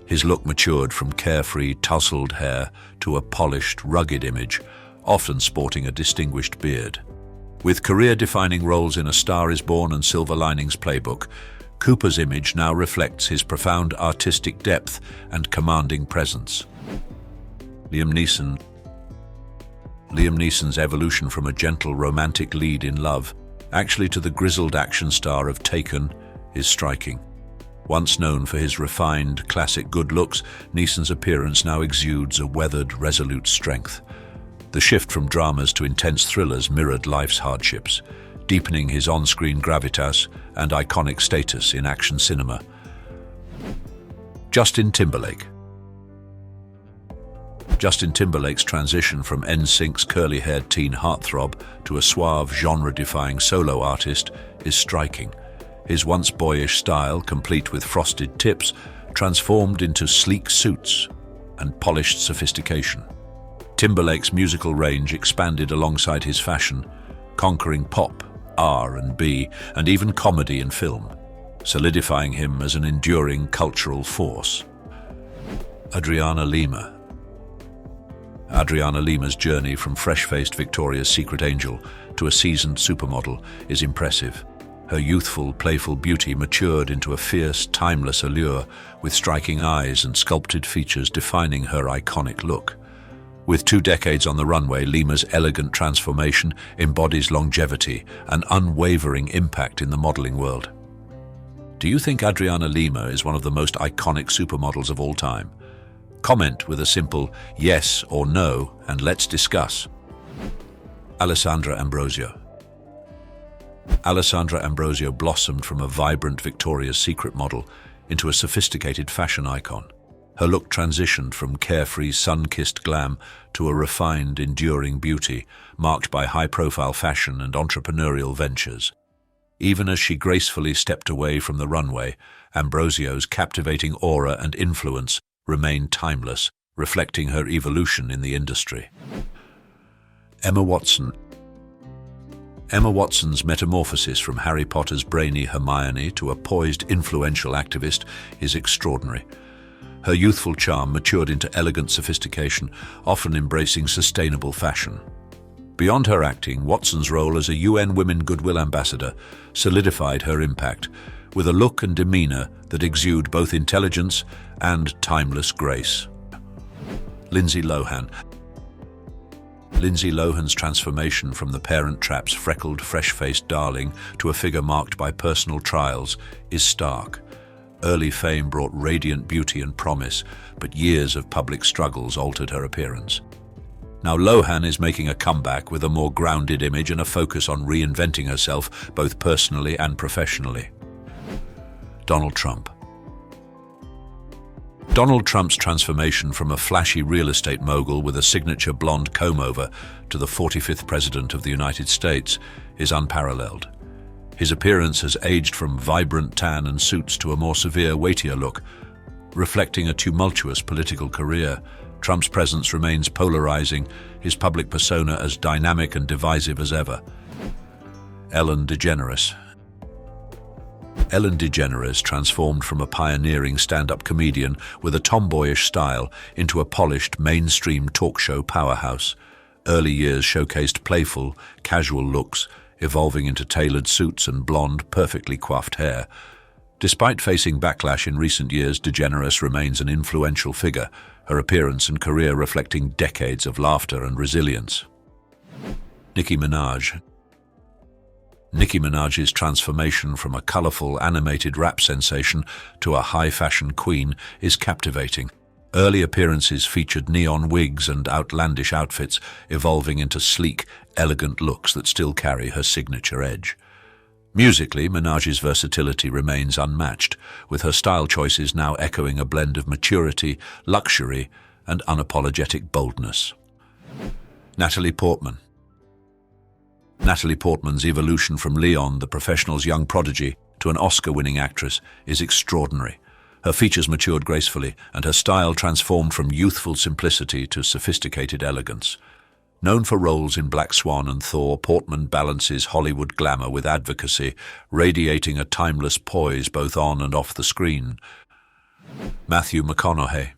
His look matured from carefree, tousled hair to a polished, rugged image, often sporting a distinguished beard. With career-defining roles in A Star is Born and Silver Linings Playbook, Cooper's image now reflects his profound artistic depth and commanding presence. Liam Neeson. Liam Neeson's evolution from a gentle, romantic lead in Love, actually to the grizzled action star of Taken, is striking. Once known for his refined, classic good looks, Neeson's appearance now exudes a weathered, resolute strength. The shift from dramas to intense thrillers mirrored life's hardships, deepening his on-screen gravitas and iconic status in action cinema. Justin Timberlake. Justin Timberlake's transition from NSYNC's curly-haired teen heartthrob to a suave, genre-defying solo artist is striking. His once boyish style, complete with frosted tips, transformed into sleek suits and polished sophistication. Timberlake's musical range expanded alongside his fashion, conquering pop, R&B, and even comedy and film, solidifying him as an enduring cultural force. Adriana Lima. Adriana Lima's journey from fresh-faced Victoria's Secret angel to a seasoned supermodel is impressive. Her youthful, playful beauty matured into a fierce, timeless allure, with striking eyes and sculpted features defining her iconic look. With 2 decades on the runway, Lima's elegant transformation embodies longevity and unwavering impact in the modeling world. Do you think Adriana Lima is one of the most iconic supermodels of all time? Comment with a simple yes or no, and let's discuss. Alessandra Ambrosio. Alessandra Ambrosio blossomed from a vibrant Victoria's Secret model into a sophisticated fashion icon. Her look transitioned from carefree, sun-kissed glam to a refined, enduring beauty, marked by high-profile fashion and entrepreneurial ventures. Even as she gracefully stepped away from the runway, Ambrosio's captivating aura and influence remained timeless, reflecting her evolution in the industry. Emma Watson. Emma Watson's metamorphosis from Harry Potter's brainy Hermione to a poised, influential activist is extraordinary. Her youthful charm matured into elegant sophistication, often embracing sustainable fashion. Beyond her acting, Watson's role as a UN Women Goodwill Ambassador solidified her impact, with a look and demeanor that exude both intelligence and timeless grace. Lindsay Lohan. Lindsay Lohan's transformation from The Parent Trap's freckled, fresh-faced darling to a figure marked by personal trials is stark. Early fame brought radiant beauty and promise, but years of public struggles altered her appearance. Now Lohan is making a comeback with a more grounded image and a focus on reinventing herself, both personally and professionally. Donald Trump. Donald Trump's transformation from a flashy real estate mogul with a signature blonde comb-over to the 45th President of the United States is unparalleled. His appearance has aged from vibrant tan and suits to a more severe, weightier look, reflecting a tumultuous political career. Trump's presence remains polarizing, his public persona as dynamic and divisive as ever. Ellen DeGeneres. Ellen DeGeneres transformed from a pioneering stand-up comedian with a tomboyish style into a polished, mainstream talk show powerhouse. Early years showcased playful, casual looks, evolving into tailored suits and blonde, perfectly coiffed hair. Despite facing backlash in recent years, DeGeneres remains an influential figure, her appearance and career reflecting decades of laughter and resilience. Nicki Minaj. Nicki Minaj's transformation from a colorful, animated rap sensation to a high-fashion queen is captivating. Early appearances featured neon wigs and outlandish outfits, evolving into sleek, elegant looks that still carry her signature edge. Musically, Minaj's versatility remains unmatched, with her style choices now echoing a blend of maturity, luxury, and unapologetic boldness. Natalie Portman. Natalie Portman's evolution from Leon, the professional's young prodigy, to an Oscar-winning actress is extraordinary. Her features matured gracefully, and her style transformed from youthful simplicity to sophisticated elegance. Known for roles in Black Swan and Thor, Portman balances Hollywood glamour with advocacy, radiating a timeless poise both on and off the screen. Matthew McConaughey.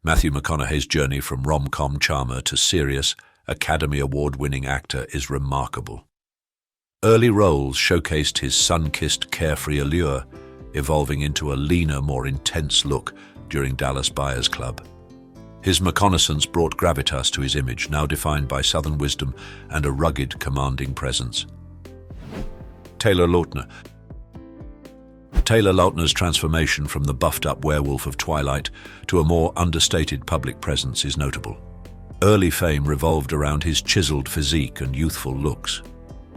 Matthew McConaughey's journey from rom-com charmer to serious, Academy Award-winning actor is remarkable. Early roles showcased his sun-kissed, carefree allure, evolving into a leaner, more intense look during Dallas Buyers Club. His reconnaissance brought gravitas to his image, now defined by Southern wisdom and a rugged, commanding presence. Taylor Lautner. Taylor Lautner's transformation from the buffed-up werewolf of Twilight to a more understated public presence is notable. Early fame revolved around his chiseled physique and youthful looks.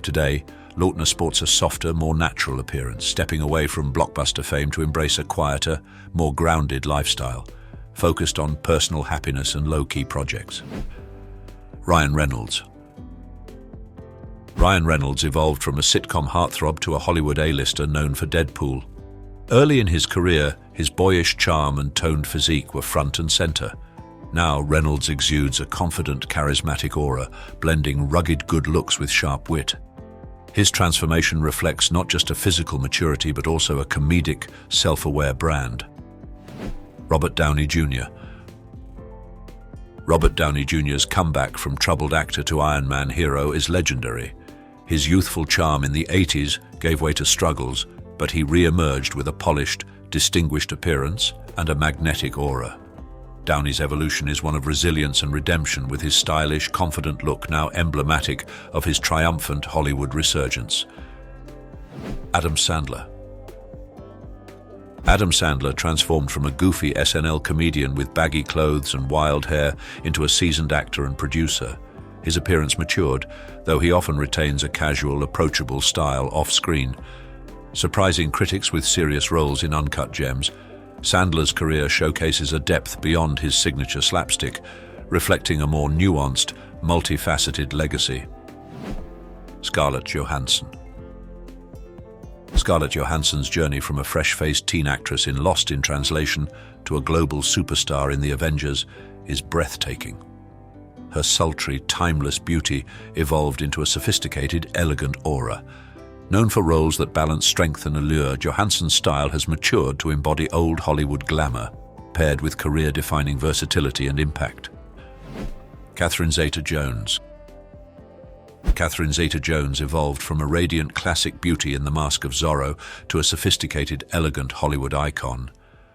Today, Lautner sports a softer, more natural appearance, stepping away from blockbuster fame to embrace a quieter, more grounded lifestyle, focused on personal happiness and low-key projects. Ryan Reynolds. Ryan Reynolds evolved from a sitcom heartthrob to a Hollywood A-lister known for Deadpool. Early in his career, his boyish charm and toned physique were front and center. Now, Reynolds exudes a confident, charismatic aura, blending rugged good looks with sharp wit. His transformation reflects not just a physical maturity, but also a comedic, self-aware brand. Robert Downey Jr. Robert Downey Jr.'s comeback from troubled actor to Iron Man hero is legendary. His youthful charm in the 80s gave way to struggles, but he re-emerged with a polished, distinguished appearance and a magnetic aura. Downey's evolution is one of resilience and redemption, with his stylish, confident look now emblematic of his triumphant Hollywood resurgence. Adam Sandler. Adam Sandler transformed from a goofy SNL comedian with baggy clothes and wild hair into a seasoned actor and producer. His appearance matured, though he often retains a casual, approachable style off-screen. Surprising critics with serious roles in Uncut Gems, Sandler's career showcases a depth beyond his signature slapstick, reflecting a more nuanced, multifaceted legacy. Scarlett Johansson. Scarlett Johansson's journey from a fresh-faced teen actress in Lost in Translation to a global superstar in The Avengers is breathtaking. Her sultry, timeless beauty evolved into a sophisticated, elegant aura. Known for roles that balance strength and allure, Johansson's style has matured to embody old Hollywood glamour, paired with career-defining versatility and impact. Catherine Zeta-Jones. Catherine Zeta-Jones evolved from a radiant classic beauty in The Mask of Zorro to a sophisticated, elegant Hollywood icon.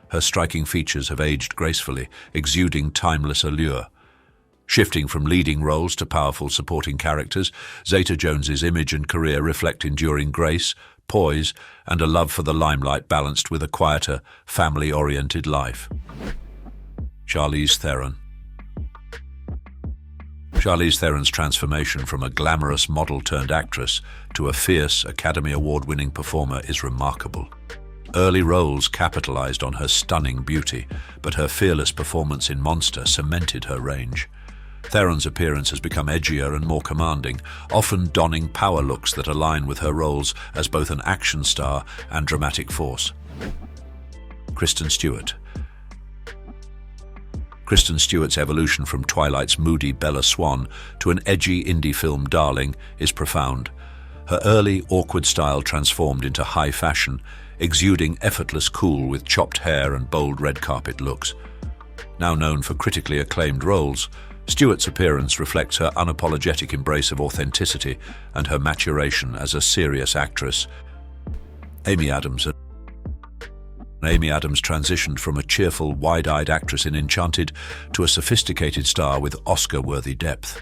Her striking features have aged gracefully, exuding timeless allure. Shifting from leading roles to powerful supporting characters, Zeta-Jones's image and career reflect enduring grace, poise, and a love for the limelight balanced with a quieter, family-oriented life. Charlize Theron. Charlize Theron's transformation from a glamorous model-turned-actress to a fierce, Academy Award-winning performer is remarkable. Early roles capitalized on her stunning beauty, but her fearless performance in Monster cemented her range. Theron's appearance has become edgier and more commanding, often donning power looks that align with her roles as both an action star and dramatic force. Kristen Stewart. Kristen Stewart's evolution from Twilight's moody Bella Swan to an edgy indie film darling is profound. Her early, awkward style transformed into high fashion, exuding effortless cool with chopped hair and bold red carpet looks. Now known for critically acclaimed roles, Stewart's appearance reflects her unapologetic embrace of authenticity and her maturation as a serious actress. Amy Adams transitioned from a cheerful, wide-eyed actress in Enchanted to a sophisticated star with Oscar-worthy depth.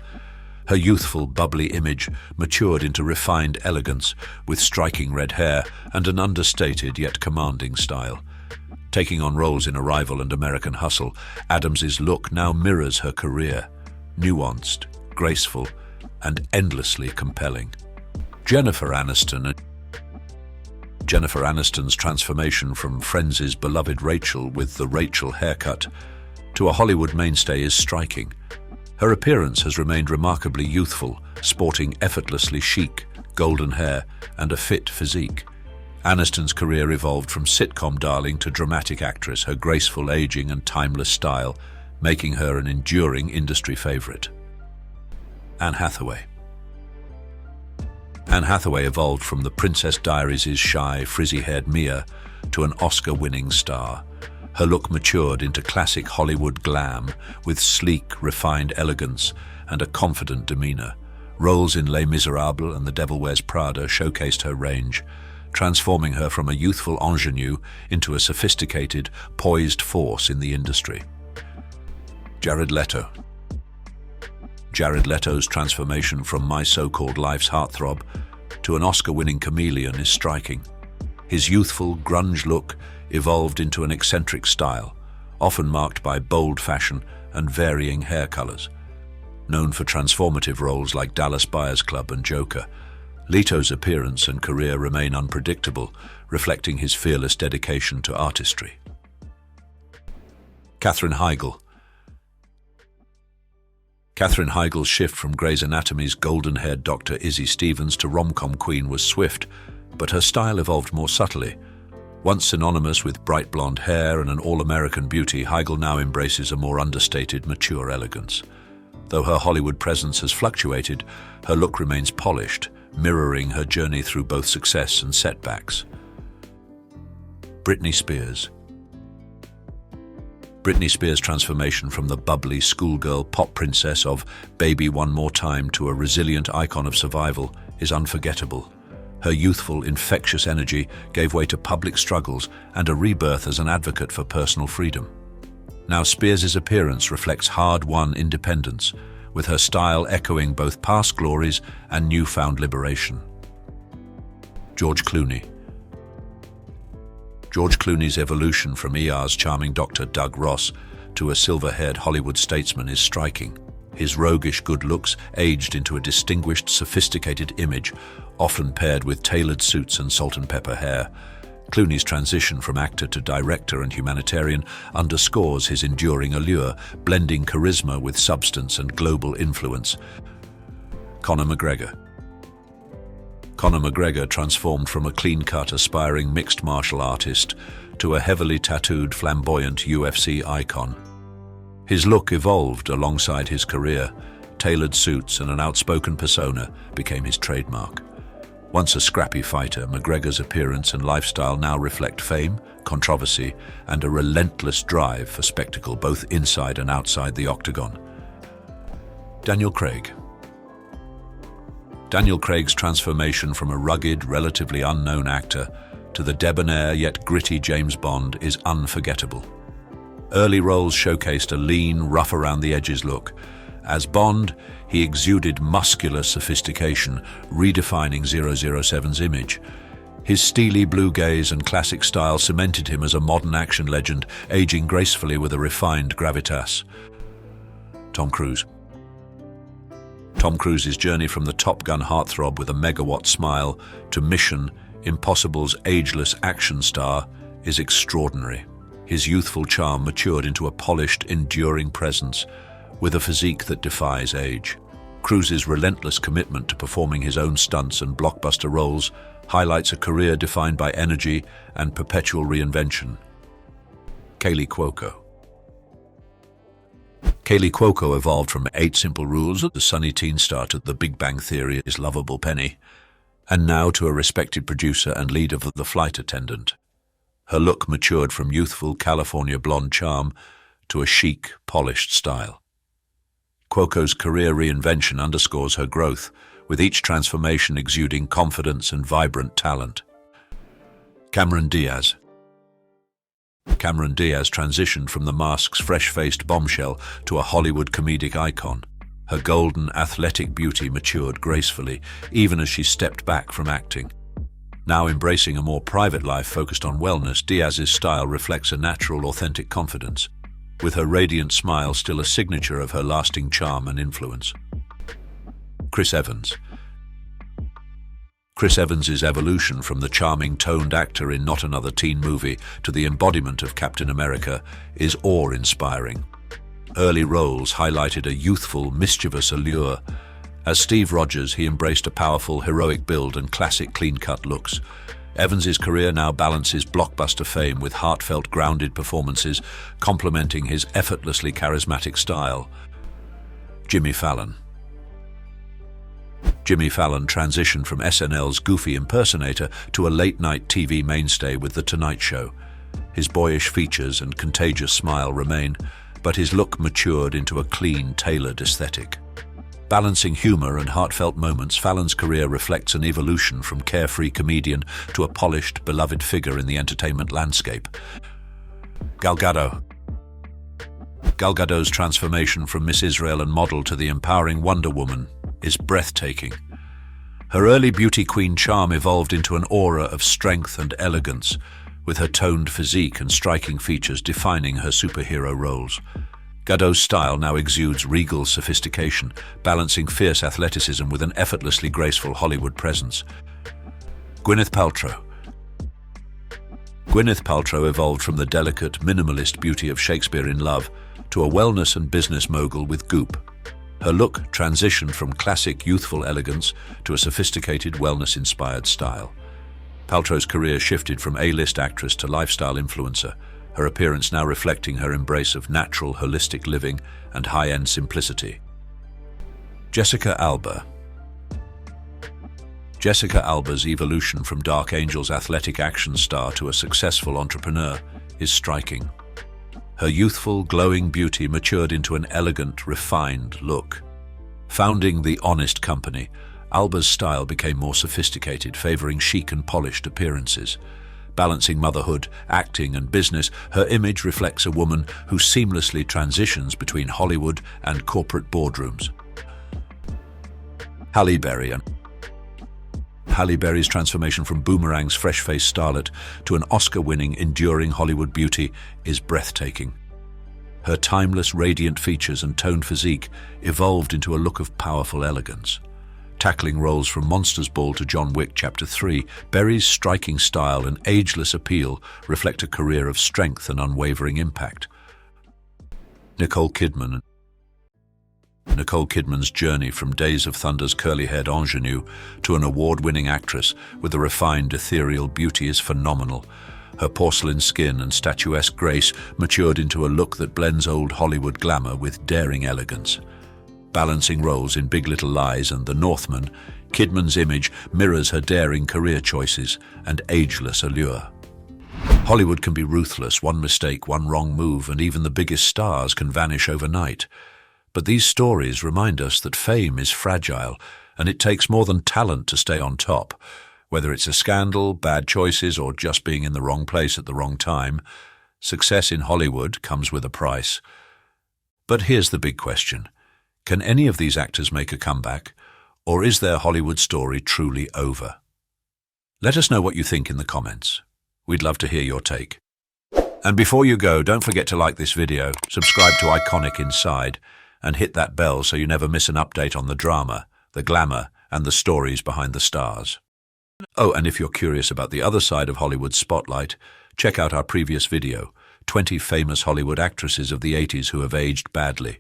Her youthful, bubbly image matured into refined elegance, with striking red hair and an understated yet commanding style. Taking on roles in Arrival and American Hustle, Adams's look now mirrors her career, nuanced, graceful, and endlessly compelling. Jennifer Aniston's transformation from Friends' beloved Rachel with the Rachel haircut to a Hollywood mainstay is striking. Her appearance has remained remarkably youthful, sporting effortlessly chic, golden hair, and a fit physique. Aniston's career evolved from sitcom darling to dramatic actress, her graceful aging and timeless style, making her an enduring industry favorite. Anne Hathaway. Anne Hathaway evolved from the Princess Diaries' shy, frizzy-haired Mia to an Oscar-winning star. Her look matured into classic Hollywood glam, with sleek, refined elegance and a confident demeanor. Roles in Les Miserables and The Devil Wears Prada showcased her range, transforming her from a youthful ingenue into a sophisticated, poised force in the industry. Jared Leto. Jared Leto's transformation from My So-Called Life's heartthrob to an Oscar-winning chameleon is striking. His youthful, grunge look evolved into an eccentric style, often marked by bold fashion and varying hair colors. Known for transformative roles like Dallas Buyers Club and Joker, Leto's appearance and career remain unpredictable, reflecting his fearless dedication to artistry. Katherine Heigl. Katherine Heigl's shift from Grey's Anatomy's golden-haired Dr. Izzy Stevens to rom-com queen was swift, but her style evolved more subtly. Once synonymous with bright blonde hair and an all-American beauty, Heigl now embraces a more understated, mature elegance. Though her Hollywood presence has fluctuated, her look remains polished, mirroring her journey through both success and setbacks. Britney Spears. Britney Spears' transformation from the bubbly schoolgirl pop princess of Baby One More Time to a resilient icon of survival is unforgettable. Her youthful, infectious energy gave way to public struggles and a rebirth as an advocate for personal freedom. Now Spears' appearance reflects hard-won independence, with her style echoing both past glories and newfound liberation. George Clooney. George Clooney's evolution from ER's charming Dr. Doug Ross to a silver-haired Hollywood statesman is striking. His roguish good looks aged into a distinguished, sophisticated image, often paired with tailored suits and salt-and-pepper hair. Clooney's transition from actor to director and humanitarian underscores his enduring allure, blending charisma with substance and global influence. Conor McGregor. Conor McGregor transformed from a clean-cut, aspiring mixed martial artist to a heavily tattooed, flamboyant UFC icon. His look evolved alongside his career. Tailored suits and an outspoken persona became his trademark. Once a scrappy fighter, McGregor's appearance and lifestyle now reflect fame, controversy, and a relentless drive for spectacle both inside and outside the octagon. Daniel Craig. Daniel Craig's transformation from a rugged, relatively unknown actor to the debonair yet gritty James Bond is unforgettable. Early roles showcased a lean, rough-around-the-edges look. As Bond, he exuded muscular sophistication, redefining 007's image. His steely blue gaze and classic style cemented him as a modern action legend, aging gracefully with a refined gravitas. Tom Cruise. Tom Cruise's journey from the Top Gun heartthrob with a megawatt smile to Mission Impossible's ageless action star is extraordinary. His youthful charm matured into a polished, enduring presence, with a physique that defies age. Cruise's relentless commitment to performing his own stunts and blockbuster roles highlights a career defined by energy and perpetual reinvention. Kaley Cuoco. Kaley Cuoco evolved from 8 Simple Rules, the sunny teen star, to The Big Bang Theory's lovable Penny, and now to a respected producer and lead of The Flight Attendant. Her look matured from youthful California blonde charm to a chic, polished style. Cuoco's career reinvention underscores her growth, with each transformation exuding confidence and vibrant talent. Cameron Diaz. Cameron Diaz transitioned from The Mask's fresh-faced bombshell to a Hollywood comedic icon. Her golden, athletic beauty matured gracefully, even as she stepped back from acting. Now embracing a more private life focused on wellness, Diaz's style reflects a natural, authentic confidence, with her radiant smile still a signature of her lasting charm and influence. Chris Evans. Chris Evans' evolution from the charming, toned actor in Not Another Teen Movie to the embodiment of Captain America is awe-inspiring. Early roles highlighted a youthful, mischievous allure. As Steve Rogers, he embraced a powerful, heroic build and classic clean-cut looks. Evans' career now balances blockbuster fame with heartfelt, grounded performances, complementing his effortlessly charismatic style. Jimmy Fallon. Jimmy Fallon transitioned from SNL's goofy impersonator to a late-night TV mainstay with The Tonight Show. His boyish features and contagious smile remain, but his look matured into a clean, tailored aesthetic. Balancing humor and heartfelt moments, Fallon's career reflects an evolution from carefree comedian to a polished, beloved figure in the entertainment landscape. Gal Gadot. Gal Gadot's transformation from Miss Israel and model to the empowering Wonder Woman is breathtaking. Her early beauty queen charm evolved into an aura of strength and elegance, with her toned physique and striking features defining her superhero roles. Gadot's style now exudes regal sophistication, balancing fierce athleticism with an effortlessly graceful Hollywood presence. Gwyneth Paltrow. Gwyneth Paltrow evolved from the delicate, minimalist beauty of Shakespeare in Love to a wellness and business mogul with Goop. Her look transitioned from classic youthful elegance to a sophisticated wellness-inspired style. Paltrow's career shifted from A-list actress to lifestyle influencer, her appearance now reflecting her embrace of natural, holistic living and high-end simplicity. Jessica Alba. Jessica Alba's evolution from Dark Angel's athletic action star to a successful entrepreneur is striking. Her youthful, glowing beauty matured into an elegant, refined look. Founding The Honest Company, Alba's style became more sophisticated, favoring chic and polished appearances. Balancing motherhood, acting, and business, her image reflects a woman who seamlessly transitions between Hollywood and corporate boardrooms. Halle Berry. Halle Berry's transformation from Boomerang's fresh-faced starlet to an Oscar-winning, enduring Hollywood beauty is breathtaking. Her timeless, radiant features and toned physique evolved into a look of powerful elegance. Tackling roles from Monsters Ball to John Wick Chapter 3, Berry's striking style and ageless appeal reflect a career of strength and unwavering impact. Nicole Kidman. Nicole Kidman's journey from Days of Thunder's curly-haired ingenue to an award-winning actress with a refined, ethereal beauty is phenomenal. Her porcelain skin and statuesque grace matured into a look that blends old Hollywood glamour with daring elegance. Balancing roles in Big Little Lies and The Northman, Kidman's image mirrors her daring career choices and ageless allure. Hollywood can be ruthless. One mistake, one wrong move, and even the biggest stars can vanish overnight. But these stories remind us that fame is fragile, and it takes more than talent to stay on top. Whether it's a scandal, bad choices, or just being in the wrong place at the wrong time, success in Hollywood comes with a price. But here's the big question. Can any of these actors make a comeback, or is their Hollywood story truly over? Let us know what you think in the comments. We'd love to hear your take. And before you go, don't forget to like this video, subscribe to iconicinside, and hit that bell so you never miss an update on the drama, the glamour, and the stories behind the stars. Oh, and if you're curious about the other side of Hollywood's spotlight, check out our previous video, 20 famous Hollywood actresses of the 80s who have aged badly.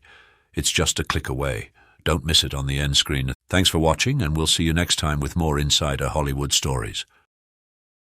It's just a click away. Don't miss it on the end screen. Thanks for watching, and we'll see you next time with more Insider Hollywood stories.